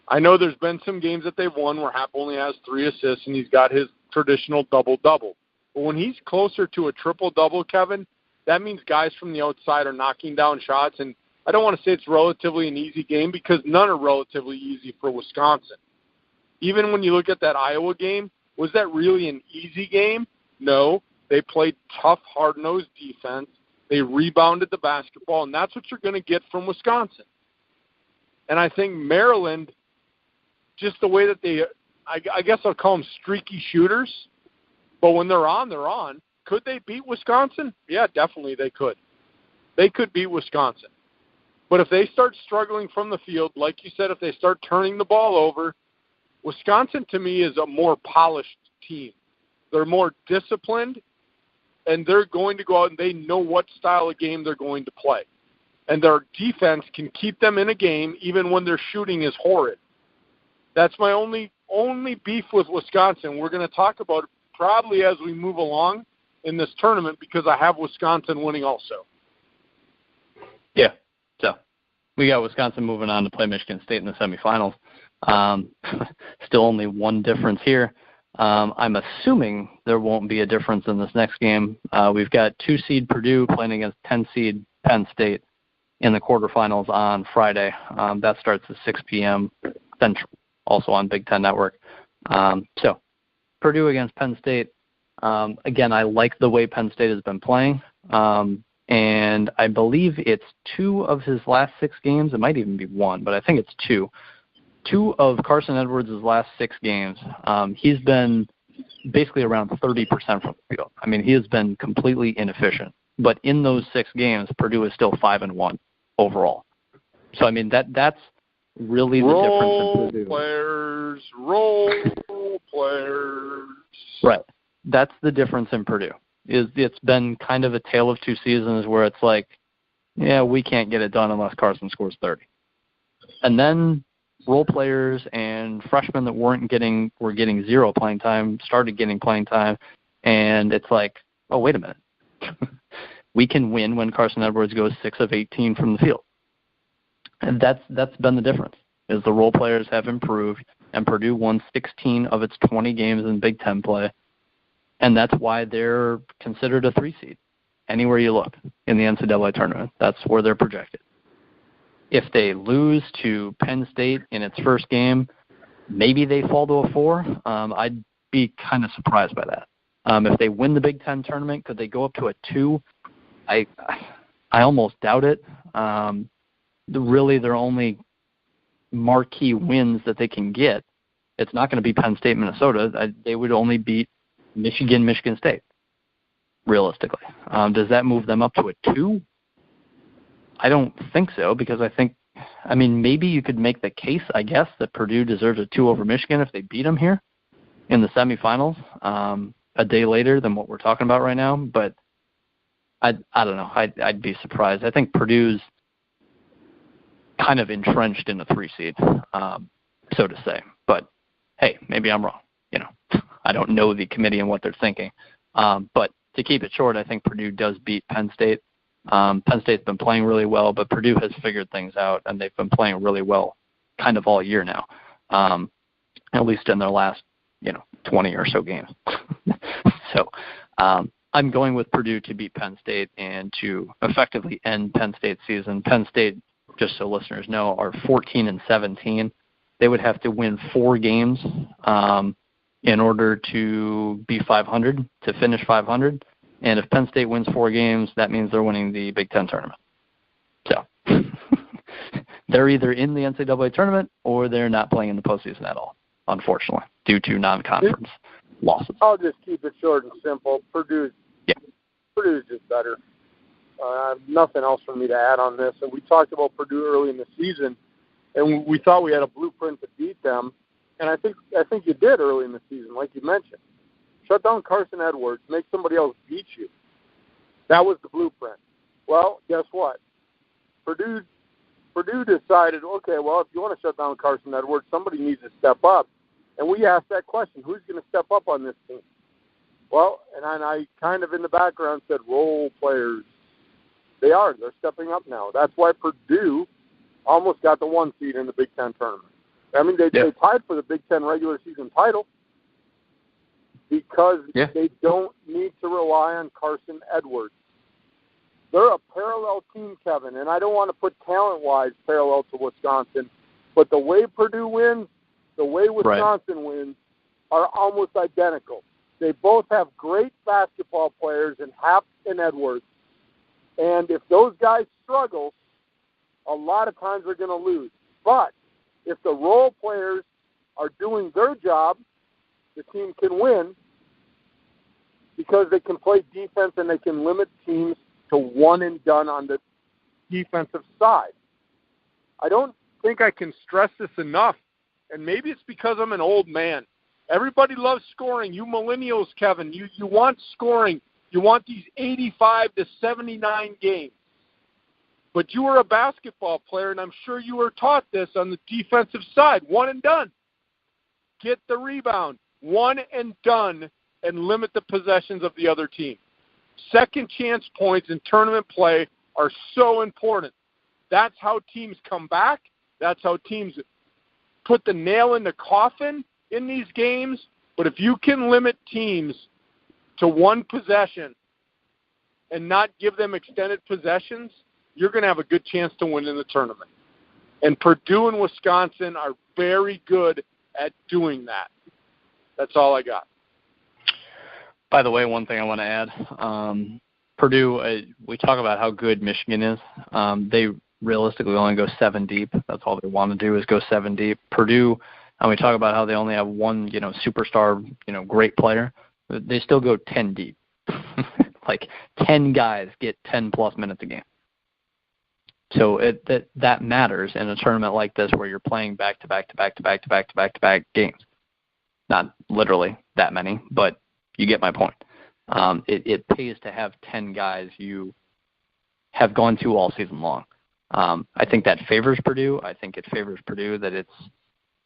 I know there's been some games that they've won where Hap only has 3 assists and he's got his traditional double-double. But when he's closer to a triple-double, Kevin, that means guys from the outside are knocking down shots. And I don't want to say it's relatively an easy game because none are relatively easy for Wisconsin. Even when you look at that Iowa game, was that really an easy game? No. They played tough, hard-nosed defense. They rebounded the basketball, and that's what you're going to get from Wisconsin. And I think Maryland, just the way that they, I guess I'll call them streaky shooters, but when they're on, they're on. Could they beat Wisconsin? Yeah, definitely they could. They could beat Wisconsin. But if they start struggling from the field, like you said, if they start turning the ball over, Wisconsin to me is a more polished team. They're more disciplined, and they're going to go out and they know what style of game they're going to play. And their defense can keep them in a game even when their shooting is horrid. That's my only beef with Wisconsin. We're going to talk about it probably as we move along in this tournament because I have Wisconsin winning also. Yeah, so we got Wisconsin moving on to play Michigan State in the semifinals. Still only one difference here. I'm assuming there won't be a difference in this next game. We've got 2-seed Purdue playing against 10-seed Penn State in the quarterfinals on Friday. That starts at 6 p.m. Central, also on Big Ten Network. So Purdue against Penn State. Again, I like the way Penn State has been playing. And I believe it's 2 of his last 6 games. It might even be 1, but I think it's 2. 2 of Carson Edwards' last 6 games, he's been basically around 30% from the field. I mean, he has been completely inefficient. But in those 6 games, Purdue is still 5-1 overall. So, I mean, that's really the difference in Purdue. Role players. Right. That's the difference in Purdue. It's been kind of a tale of 2 seasons where it's like, yeah, we can't get it done unless Carson scores 30. And then role players and freshmen that were getting 0 playing time started getting playing time, and it's like, oh, wait a minute. We can win when Carson Edwards goes 6 of 18 from the field. And that's been the difference, is the role players have improved, and Purdue won 16 of its 20 games in Big Ten play, and that's why they're considered a 3-seed anywhere you look in the NCAA tournament. That's where they're projected. If they lose to Penn State in its first game, maybe they fall to a 4. I'd be kind of surprised by that. If they win the Big Ten tournament, could they go up to a 2? I almost doubt it. Really, their only marquee wins that they can get, it's not going to be Penn State, Minnesota. They would only beat Michigan State, realistically. Does that move them up to a 2? I don't think so, because I mean, maybe you could make the case, I guess, that Purdue deserves a 2 over Michigan if they beat them here in the semifinals a day later than what we're talking about right now. But I don't know. I'd be surprised. I think Purdue's kind of entrenched in a 3-seed, so to say. But, hey, maybe I'm wrong. I don't know the committee and what they're thinking. But to keep it short, I think Purdue does beat Penn State. Penn State's been playing really well, but Purdue has figured things out, and they've been playing really well kind of all year now, at least in their last, 20 or so games. So I'm going with Purdue to beat Penn State and to effectively end Penn State's season. Penn State, just so listeners know, are 14-17. They would have to win 4 games in order to be 500, to finish 500. And if Penn State wins 4 games, that means they're winning the Big Ten tournament. So they're either in the NCAA tournament or they're not playing in the postseason at all, unfortunately, due to non-conference losses. I'll just keep it short and simple. Purdue's just better. Nothing else for me to add on this. And we talked about Purdue early in the season, and we thought we had a blueprint to beat them. And I think you did early in the season, like you mentioned. Shut down Carson Edwards, make somebody else beat you. That was the blueprint. Well, guess what? Purdue decided, okay, well, if you want to shut down Carson Edwards, somebody needs to step up. And we asked that question, who's going to step up on this team? Well, and I kind of in the background said role players. They're stepping up now. That's why Purdue almost got the 1 seed in the Big Ten tournament. I mean, they tied for the Big Ten regular season title because they don't need to rely on Carson Edwards. They're a parallel team, Kevin, and I don't want to put talent-wise parallel to Wisconsin, but the way Purdue wins, the way Wisconsin wins are almost identical. They both have great basketball players in Happ and Edwards, and if those guys struggle, a lot of times they're going to lose. But if the role players are doing their job, the team can win because they can play defense and they can limit teams to one and done on the defensive side. I don't think I can stress this enough, and maybe it's because I'm an old man. Everybody loves scoring. You millennials, Kevin, you want scoring. You want these 85 to 79 games. But you were a basketball player, and I'm sure you were taught this on the defensive side. One and done. Get the rebound. One and done, and limit the possessions of the other team. Second chance points in tournament play are so important. That's how teams come back. That's how teams put the nail in the coffin in these games. But if you can limit teams to one possession and not give them extended possessions, you're going to have a good chance to win in the tournament. And Purdue and Wisconsin are very good at doing that. That's all I got. By the way, one thing I want to add, Purdue, we talk about how good Michigan is. They realistically only go 7 deep. That's all they want to do is go 7 deep. Purdue, and we talk about how they only have one, superstar, great player. They still go 10 deep. Like 10 guys get 10-plus minutes a game. So that matters in a tournament like this where you're playing back-to-back games. Not literally that many, but you get my point. It pays to have 10 guys you have gone to all season long. I think that favors Purdue. I think it favors Purdue that it's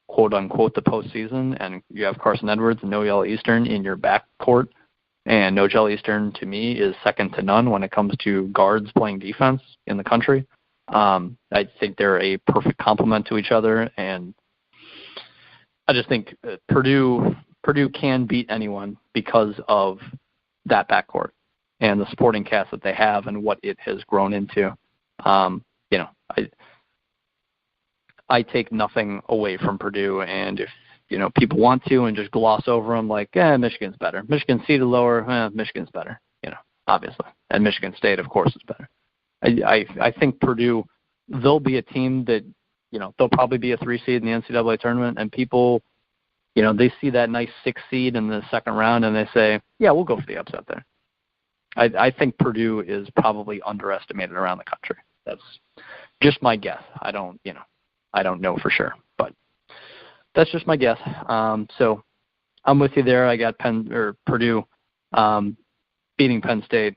quote-unquote the postseason, and you have Carson Edwards and Noel Eastern in your backcourt. And Noel Eastern, to me, is second to none when it comes to guards playing defense in the country. I think they're a perfect complement to each other, and I just think Purdue can beat anyone because of that backcourt and the supporting cast that they have and what it has grown into. I take nothing away from Purdue, and if people want to and just gloss over them like, Michigan's better. Michigan's seated lower, Michigan's better, obviously. And Michigan State, of course, is better. I think Purdue, they'll be a team that, they'll probably be a 3 seed in the NCAA tournament, and people, they see that nice 6 seed in the second round, and they say, yeah, we'll go for the upset there. I think Purdue is probably underestimated around the country. That's just my guess. I don't know for sure, but that's just my guess. So I'm with you there. I got Purdue beating Penn State.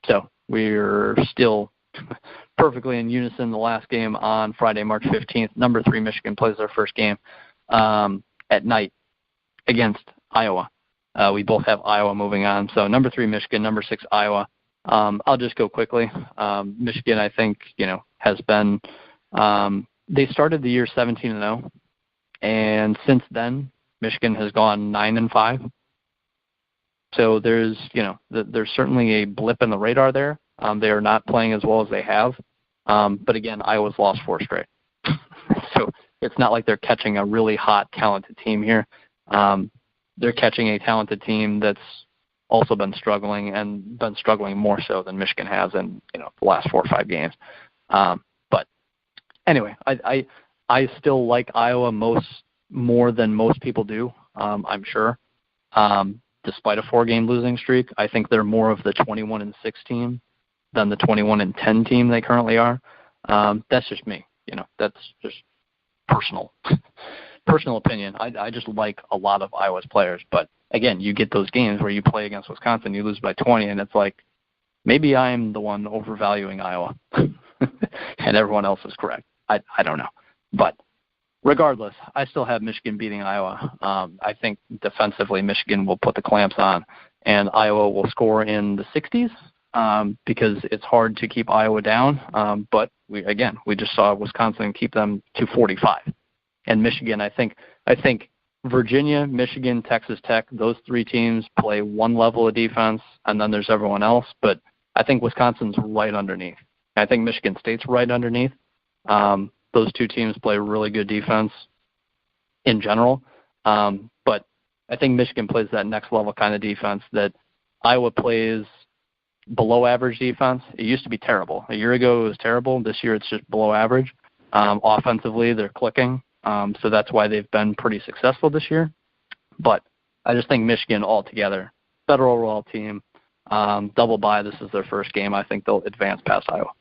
So we're still perfectly in unison. The last game on Friday, March 15th, number 3 Michigan plays their first game at night against Iowa. We both have Iowa moving on. So number 3 Michigan, number 6 Iowa. I'll just go quickly. Michigan, I think, has been they started the year 17-0, and since then Michigan has gone 9-5. So there's certainly a blip in the radar there. They are not playing as well as they have. But again, Iowa's lost 4 straight. So it's not like they're catching a really hot, talented team here. They're catching a talented team that's also been struggling and been struggling more so than Michigan has in the last 4 or 5 games. But anyway, I still like Iowa more than most people do. I'm sure. Despite a 4-game losing streak, I think they're more of the 21-6 team than the 21-10 team they currently are. That's just me. That's just personal opinion. I just like a lot of Iowa's players. But again, you get those games where you play against Wisconsin, you lose by 20, and it's like, Maybe I'm the one overvaluing Iowa, and everyone else is correct. I don't know. But regardless, I still have Michigan beating Iowa. I think defensively Michigan will put the clamps on, and Iowa will score in the 60s because it's hard to keep Iowa down. But we just saw Wisconsin keep them to 45. And Michigan, I think Virginia, Michigan, Texas Tech, those three teams play one level of defense, and then there's everyone else. But I think Wisconsin's right underneath. I think Michigan State's right underneath. Those two teams play really good defense in general. But I think Michigan plays that next level kind of defense that Iowa plays below average defense. It used to be terrible. A year ago it was terrible. This year it's just below average. Offensively, they're clicking. So that's why they've been pretty successful this year. But I just think Michigan altogether, better overall team, double bye. This is their first game. I think they'll advance past Iowa.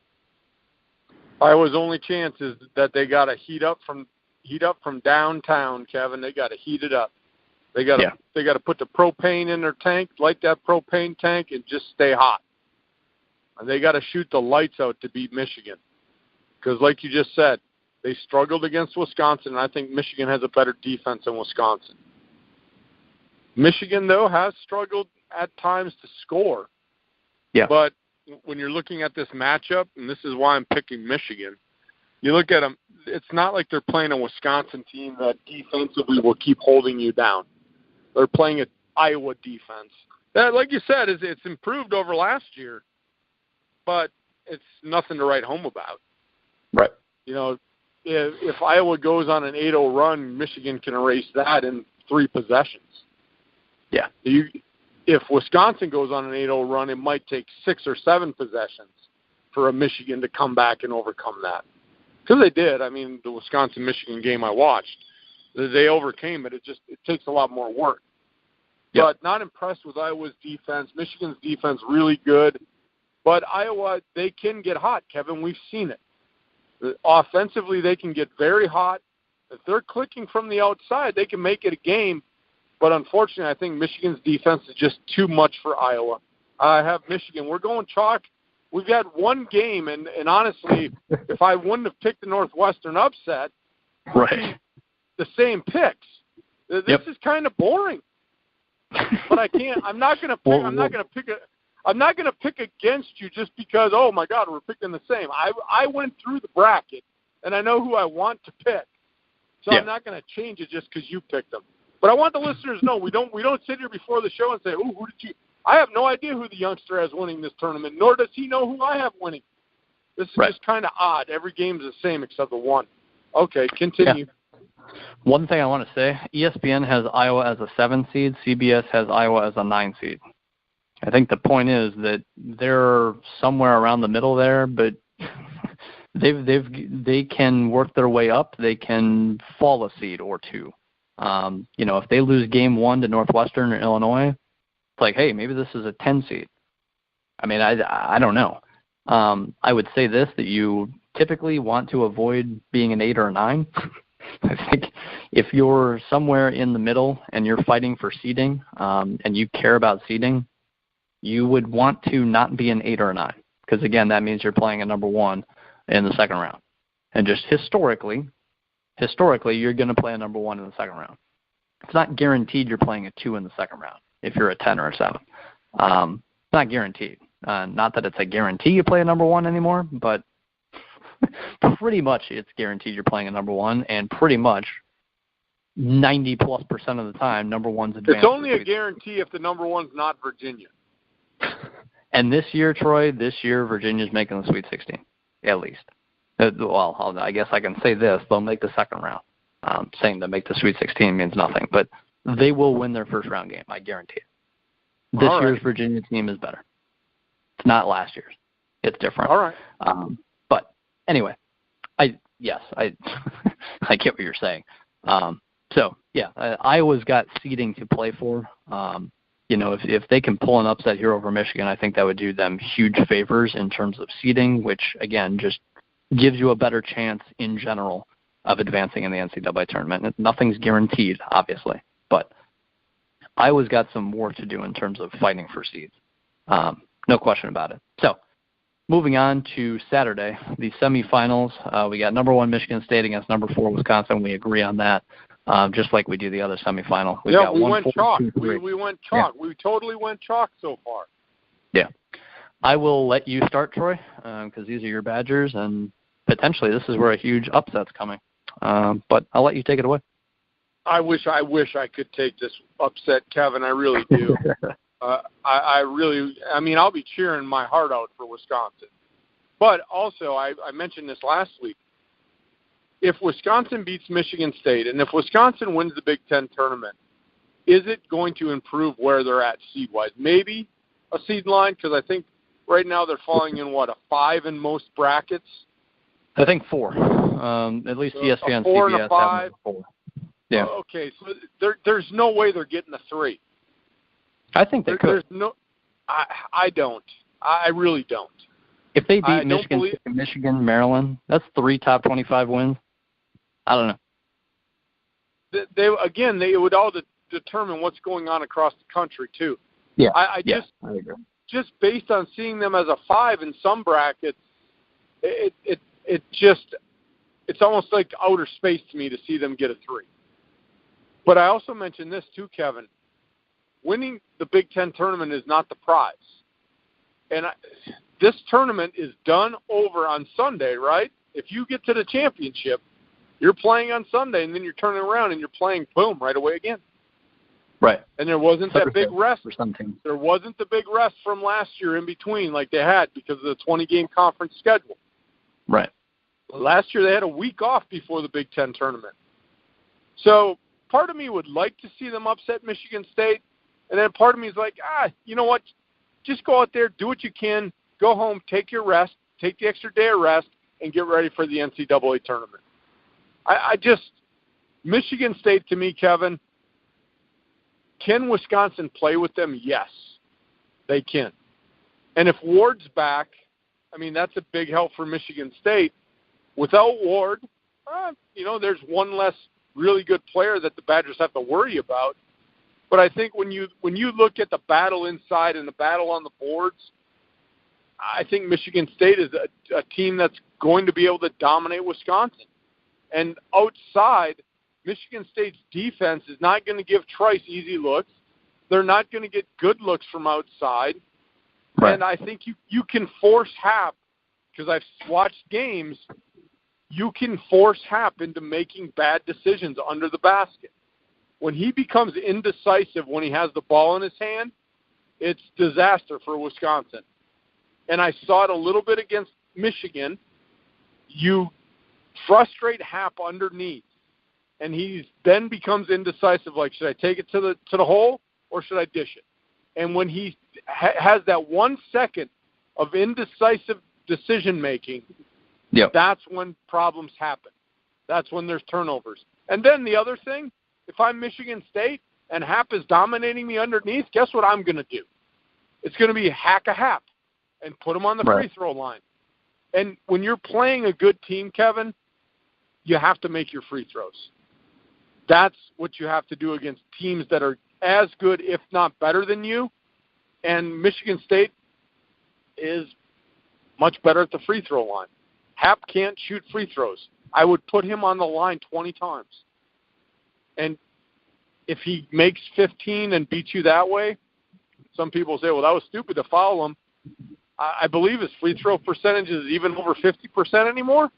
Iowa's only chance is that they got to heat up from downtown, Kevin. They got to heat it up. They got to put the propane in their tank, light that propane tank, and just stay hot. And they got to shoot the lights out to beat Michigan. Because like you just said, they struggled against Wisconsin, and I think Michigan has a better defense than Wisconsin. Michigan, though, has struggled at times to score. Yeah. But when you're looking at this matchup, and this is why I'm picking Michigan, you look at them, it's not like they're playing a Wisconsin team that defensively will keep holding you down. They're playing an Iowa defense. That, like you said, it's improved over last year, but it's nothing to write home about. Right. You know, if Iowa goes on an 8-0 run, Michigan can erase that in 3 possessions. Yeah. If Wisconsin goes on an 8-0 run, it might take 6 or 7 possessions for a Michigan to come back and overcome that. Because they did. I mean, the Wisconsin-Michigan game I watched, they overcame it. It takes a lot more work. Yep. But not impressed with Iowa's defense. Michigan's defense really good. But Iowa, they can get hot, Kevin. We've seen it. Offensively, they can get very hot. If they're clicking from the outside, they can make it a game. But unfortunately, I think Michigan's defense is just too much for Iowa. I have Michigan. We're going chalk. We've had one game, and honestly, if I wouldn't have picked the Northwestern upset, right, the same picks. This is kind of boring. But I can't. I'm not going to pick. I'm not going to pick against you just because. Oh my God, we're picking the same. I went through the bracket, and I know who I want to pick. So I'm not going to change it just because you picked them. But I want the listeners to know we don't sit here before the show and say, "Oh, who did you?" I have no idea who the youngster has winning this tournament, nor does he know who I have winning. This is just kind of odd. Every game's the same except the one. Okay, continue. Yeah. One thing I want to say, ESPN has Iowa as a 7 seed, CBS has Iowa as a 9 seed. I think the point is that they're somewhere around the middle there, but they can work their way up. They can fall a seed or 2. If they lose game 1 to Northwestern or Illinois, it's like, hey, maybe this is a 10 seed. I mean, I don't know. I would say this, that you typically want to avoid being an 8 or a 9. I think if you're somewhere in the middle and you're fighting for seeding and you care about seeding, you would want to not be an 8 or a 9 because, again, that means you're playing a number 1 in the second round. And just historically, you're going to play a number 1 in the second round. It's not guaranteed you're playing a 2 in the second round if you're a 10 or a 7. It's not guaranteed. Not that it's a guarantee you play a number 1 anymore, but pretty much it's guaranteed you're playing a number 1, and pretty much 90+% of the time, number 1's advanced. It's only a guarantee if the number 1's not Virginia. And this year, Troy, Virginia's making the Sweet 16, at least. Well, I guess I can say this. They'll make the second round. Saying to make the Sweet 16 means nothing, but they will win their first round game. I guarantee it. This year's Virginia team is better. It's not last year's. It's different. All right. But anyway, I get what you're saying. Iowa's got seeding to play for. If they can pull an upset here over Michigan, I think that would do them huge favors in terms of seeding, which, again, just gives you a better chance in general of advancing in the NCAA tournament. Nothing's guaranteed, obviously, but Iowa's got some work to do in terms of fighting for seeds. No question about it. So, moving on to Saturday, the semifinals. We got number 1 Michigan State against number 4 Wisconsin. We agree on that, just like we do the other semifinal. We went chalk. We went chalk. Yeah. We totally went chalk so far. Yeah. I will let you start, Troy, because these are your Badgers, and potentially this is where a huge upset's coming. But I'll let you take it away. I wish I could take this upset, Kevin. I really do. I'll be cheering my heart out for Wisconsin. But also, I mentioned this last week. If Wisconsin beats Michigan State, and if Wisconsin wins the Big Ten tournament, is it going to improve where they're at seed-wise? Maybe a seed line, because I think right now they're falling in, a 5 in most brackets? I think 4. At least so ESPN, a 4 CBS and a 5. 4. Yeah. Okay, so there's no way they're getting a 3. I think they could. I don't. I really don't. If they beat Michigan, Maryland, that's 3 top 25 wins. I don't know. They would all determine what's going on across the country too. Yeah. I agree. Just based on seeing them as a 5 in some brackets, it's almost like outer space to me to see them get a 3. But I also mentioned this too, Kevin. Winning the Big Ten tournament is not the prize. And this tournament is done over on Sunday, right? If you get to the championship, you're playing on Sunday, and then you're turning around and you're playing, boom, right away again. Right. And there wasn't that big rest. For some teams. There wasn't the big rest from last year in between like they had because of the 20-game conference schedule. Right. Last year they had a week off before the Big Ten tournament. So part of me would like to see them upset Michigan State, and then part of me is like, you know what? Just go out there, do what you can, go home, take your rest, take the extra day of rest, and get ready for the NCAA tournament. Michigan State to me, Kevin, can Wisconsin play with them? Yes, they can. And if Ward's back, that's a big help for Michigan State. Without Ward, there's one less really good player that the Badgers have to worry about. But I think when you look at the battle inside and the battle on the boards, I think Michigan State is a team that's going to be able to dominate Wisconsin. And outside, Michigan State's defense is not going to give Trice easy looks. They're not going to get good looks from outside. Right. And I think you can force Happ, because I've watched games, you can force Happ into making bad decisions under the basket. When he becomes indecisive when he has the ball in his hand, it's disaster for Wisconsin. And I saw it a little bit against Michigan. You frustrate Happ underneath, and he then becomes indecisive, like, should I take it to the hole or should I dish it? And when he has that 1 second of indecisive decision-making, yep, that's when problems happen. That's when there's turnovers. And then the other thing, if I'm Michigan State and Happ is dominating me underneath, guess what I'm going to do? It's going to be hack a Happ and put him on the free throw line. And when you're playing a good team, Kevin, you have to make your free throws. That's what you have to do against teams that are as good, if not better than you. And Michigan State is much better at the free throw line. Happ can't shoot free throws. I would put him on the line 20 times. And if he makes 15 and beats you that way, some people say, well, that was stupid to foul him. I believe his free throw percentage is even over 50% anymore.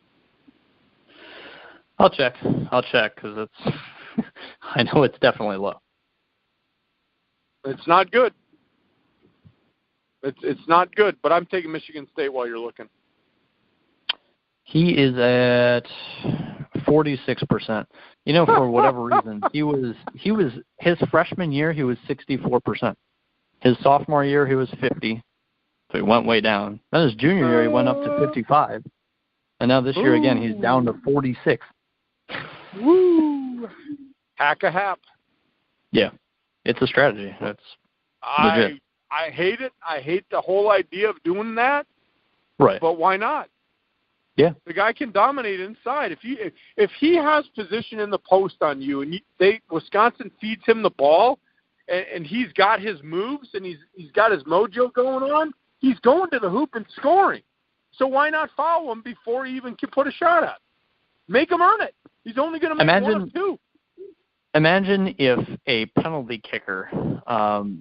I'll check because it's I know it's definitely low. It's not good. It's not good, but I'm taking Michigan State while you're looking. He is at 46%. For whatever reason, he was his freshman year he was 64%. His sophomore year he was 50, so he went way down. Then his junior year he went up to 55, and now this year again he's down to 46. Woo! Hack a Happ. Yeah, it's a strategy. That's legit. I hate it. I hate the whole idea of doing that. Right. But why not? Yeah. The guy can dominate inside. If he has position in the post on you, and Wisconsin feeds him the ball, and he's got his moves and he's got his mojo going on, He's going to the hoop and scoring. So why not foul him before he even can put a shot up? Make him earn it. He's only going to make one of two. Imagine if a penalty kicker,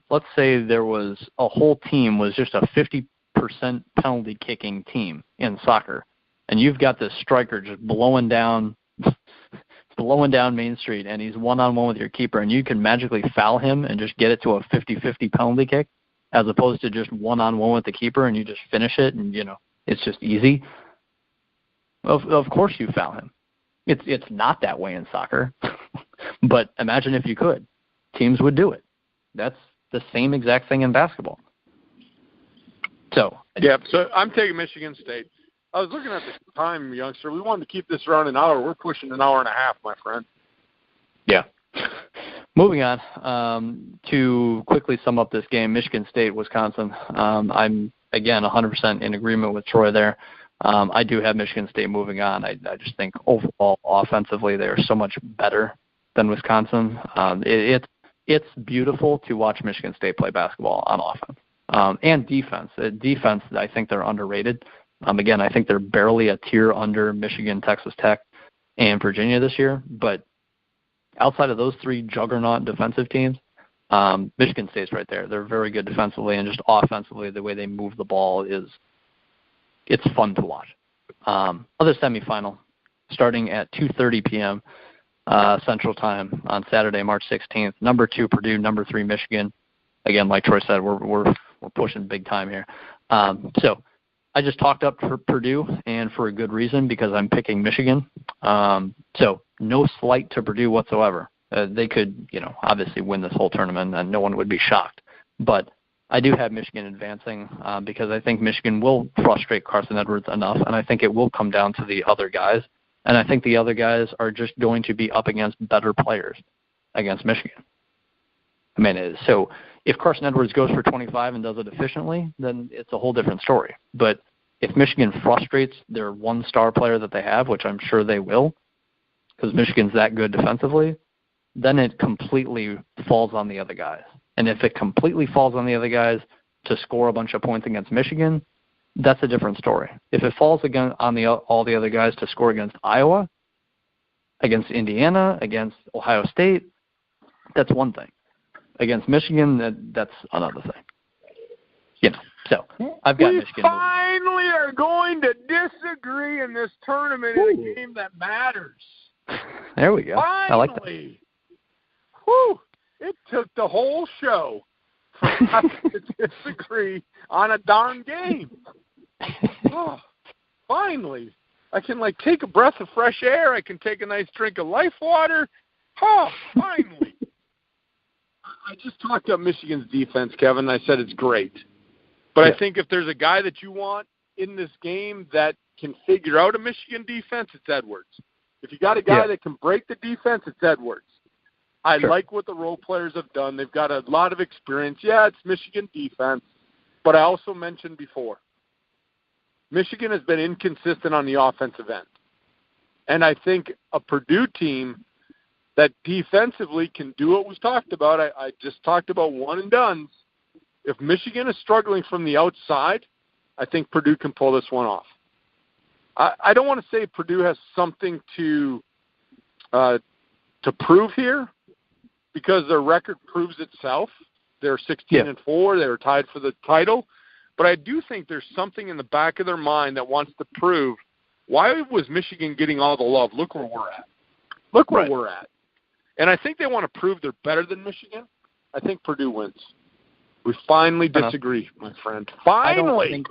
let's say there was a whole team was just a 50% penalty kicking team in soccer, and you've got this striker just blowing down Main Street, and he's one-on-one with your keeper, and you can magically foul him and just get it to a 50-50 penalty kick, as opposed to just one-on-one with the keeper, and you just finish it, and, it's just easy. Of course you foul him. It's not that way in soccer, but imagine if you could. Teams would do it. That's the same exact thing in basketball. So I'm taking Michigan State. I was looking at the time, youngster. We wanted to keep this around an hour. We're pushing an hour and a half, my friend. Yeah. Moving on to quickly sum up this game, Michigan State, Wisconsin. I'm, again, 100% in agreement with Troy there. I do have Michigan State moving on. I just think overall, offensively, they are so much better than Wisconsin. It's beautiful to watch Michigan State play basketball on offense and defense. Defense, I think they're underrated. Again, I think they're barely a tier under Michigan, Texas Tech, and Virginia this year. But outside of those three juggernaut defensive teams, Michigan State's right there. They're very good defensively, and just offensively, the way they move the ball it's fun to watch. Other semifinal, starting at 2:30 p.m. Central Time on Saturday, March 16th. Number 2 Purdue, number 3 Michigan. Again, like Troy said, we're pushing big time here. So I just talked up for Purdue, and for a good reason, because I'm picking Michigan. So no slight to Purdue whatsoever. They could, obviously win this whole tournament, and no one would be shocked. But I do have Michigan advancing because I think Michigan will frustrate Carson Edwards enough, and I think it will come down to the other guys. And I think the other guys are just going to be up against better players against Michigan. So if Carson Edwards goes for 25 and does it efficiently, then it's a whole different story. But if Michigan frustrates their one-star player that they have, which I'm sure they will, because Michigan's that good defensively, then it completely falls on the other guys. And if it completely falls on the other guys to score a bunch of points against Michigan, that's a different story. If it falls again on all the other guys to score against Iowa, against Indiana, against Ohio State, that's one thing. Against Michigan, that's another thing. So I've got Michigan. We finally are going to disagree in this tournament in a game that matters. There we go. Finally. I like that. Whew. It took the whole show for us to disagree on a darn game. Oh, finally. I can, take a breath of fresh air. I can take a nice drink of life water. Oh, finally. I just talked up Michigan's defense, Kevin. I said it's great. But I think if there's a guy that you want in this game that can figure out a Michigan defense, it's Edwards. If you got a guy that can break the defense, it's Edwards. I like what the role players have done. They've got a lot of experience. Yeah, it's Michigan defense. But I also mentioned before, Michigan has been inconsistent on the offensive end. And I think a Purdue team that defensively can do what was talked about, I just talked about one and dones. If Michigan is struggling from the outside, I think Purdue can pull this one off. I don't want to say Purdue has something to prove here, because their record proves itself. They're 16-4. They were tied for the title. But I do think there's something in the back of their mind that wants to prove, why was Michigan getting all the love? Look where we're at. Look where we're at. And I think they want to prove they're better than Michigan. I think Purdue wins. We finally disagree, my friend. Finally!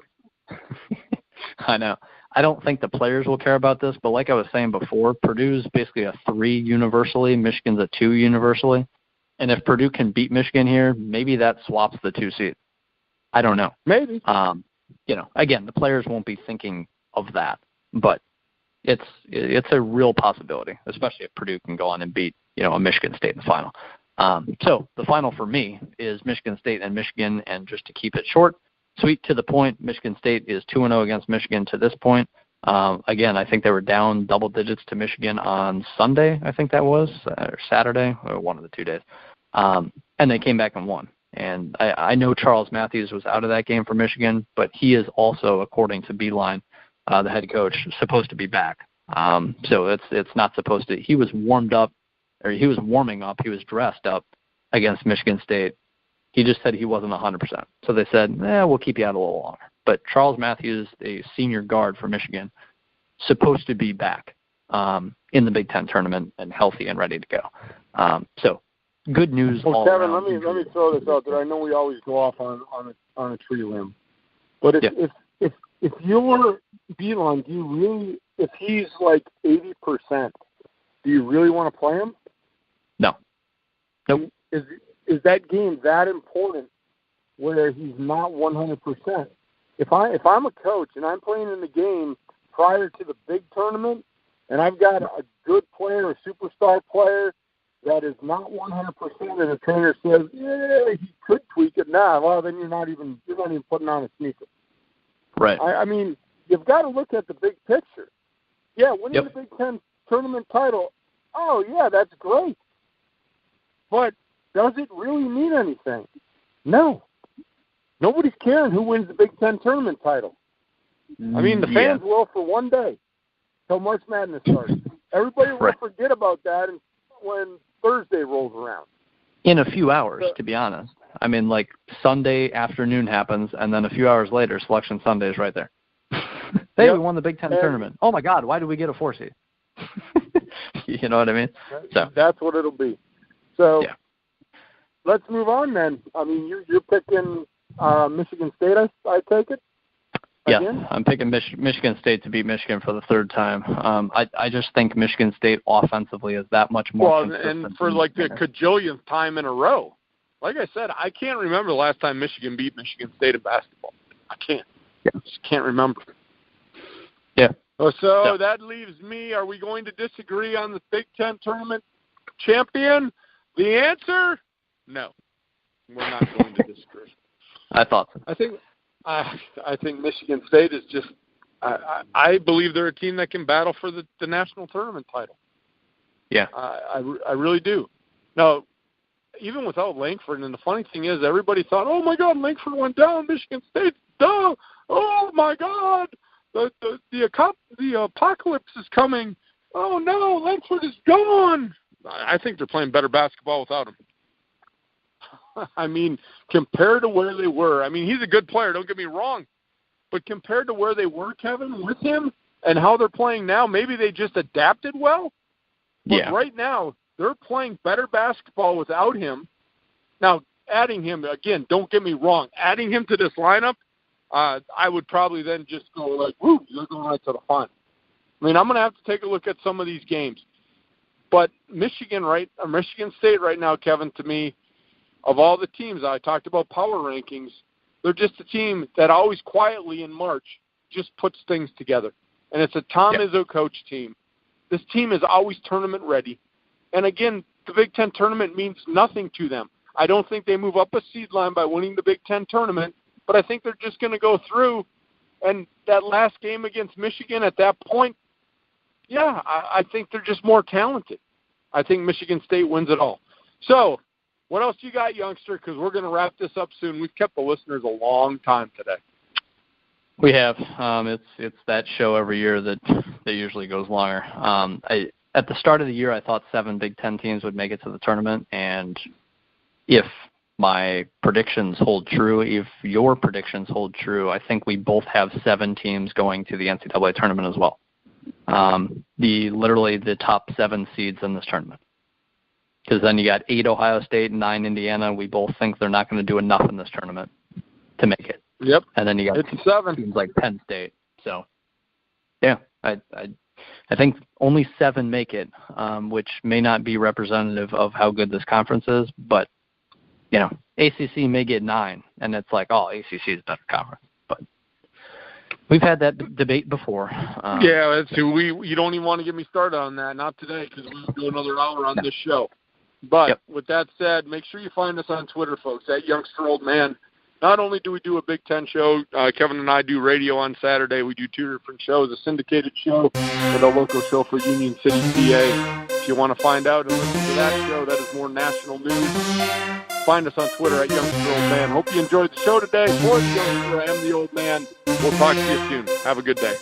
I know. I don't think the players will care about this, but like I was saying before, Purdue's basically a 3 universally, Michigan's a 2 universally. And if Purdue can beat Michigan here, maybe that swaps the 2 seats. I don't know. Maybe. Again, the players won't be thinking of that, but it's a real possibility, especially if Purdue can go on and beat, a Michigan State in the final. So the final for me is Michigan State and Michigan, and just to keep it short, sweet to the point, Michigan State is 2-0 against Michigan to this point. Again, I think they were down double digits to Michigan on Sunday, I think that was, or Saturday, or one of the 2 days. And they came back and won. And I know Charles Matthews was out of that game for Michigan, but he is also, according to Beeline, the head coach, supposed to be back. So it's not supposed to. He was warming up. He was dressed up against Michigan State. He just said he wasn't 100%. So they said, we'll keep you out a little longer. But Charles Matthews, a senior guard for Michigan, supposed to be back in the Big Ten tournament and healthy and ready to go. So good news. Well, all Kevin, around. let me throw this out there. I know we always go off on a tree limb, but if you're Beeline, do you really? If he's like 80%, do you really want to play him? No. Nope. Is that game that important where he's not 100%? If I'm a coach and I'm playing in the game prior to the big tournament, and've got a good player, a superstar player that is not 100%, and the trainer says, he could tweak it now. Well, then you're not even putting on a sneaker. Right. I mean, you've got to look at the big picture. Yeah, winning the Big Ten tournament title, that's great. But does it really mean anything? No. Nobody's caring who wins the Big Ten tournament title. I mean, the fans will for one day till March Madness starts. Everybody will forget about that when Thursday rolls around. In a few hours, to be honest. I mean, like Sunday afternoon happens, and then a few hours later, Selection Sunday is right there. Hey, we won the Big Ten tournament. Oh, my God, why did we get a 4 seed? You know what I mean? So that's what it'll be. So let's move on then. I mean, you're picking Michigan State, I take it? Yeah, I'm picking Michigan State to beat Michigan for the third time. I just think Michigan State offensively is that much more consistent. And for like the cajillionth time in a row. Like I said, I can't remember the last time Michigan beat Michigan State in basketball. I can't. Yeah. I just can't remember. Yeah. So that leaves me. Are we going to disagree on the Big Ten tournament champion? The answer, no. We're not going to disagree. I thought so. I think Michigan State is just I believe they're a team that can battle for the national tournament title. Yeah. I really do. Now, even without Langford, and the funny thing is everybody thought, oh, my God, Langford went down, Michigan State, duh. Oh, my God, the apocalypse is coming. Oh, no, Langford is gone. I think they're playing better basketball without him. I mean, compared to where they were, I mean, he's a good player, don't get me wrong. But compared to where they were, Kevin, with him and how they're playing now, maybe they just adapted well. But right now, they're playing better basketball without him. Now, adding him, again, don't get me wrong, adding him to this lineup, I would probably then just go like, woo, you're going right to the final. I mean, I'm going to have to take a look at some of these games. But Michigan State right now, Kevin, to me, of all the teams, I talked about power rankings, they're just a team that always quietly in March just puts things together. And it's a Tom Izzo coach team. This team is always tournament ready. And again, the Big Ten tournament means nothing to them. I don't think they move up a seed line by winning the Big Ten tournament, but I think they're just going to go through. And that last game against Michigan at that point, I think they're just more talented. I think Michigan State wins it all. So, what else you got, youngster? Because we're going to wrap this up soon. We've kept the listeners a long time today. We have. It's that show every year that usually goes longer. At the start of the year, I thought 7 Big Ten teams would make it to the tournament, and if my predictions hold true, if your predictions hold true, I think we both have 7 teams going to the NCAA tournament as well. Literally the top 7 seeds in this tournament. Because then you got 8 Ohio State and 9 Indiana. We both think they're not going to do enough in this tournament to make it. Yep. And then you got 7 teams like Penn State. So, I think only 7 make it, which may not be representative of how good this conference is. But, ACC may get 9, and it's like, ACC is a better conference. But we've had that debate before. You don't even want to get me started on that. Not today, because we'll do another hour on this show. But with that said, make sure you find us on Twitter, folks, at Youngster Old Man. Not only do we do a Big Ten show, Kevin and I do radio on Saturday. We do 2 different shows, a syndicated show and a local show for Union City, PA. If you want to find out and listen to that show, that is more national news. Find us on Twitter at Youngster Old Man. Hope you enjoyed the show today. For the Youngster, I am the Old Man. We'll talk to you soon. Have a good day.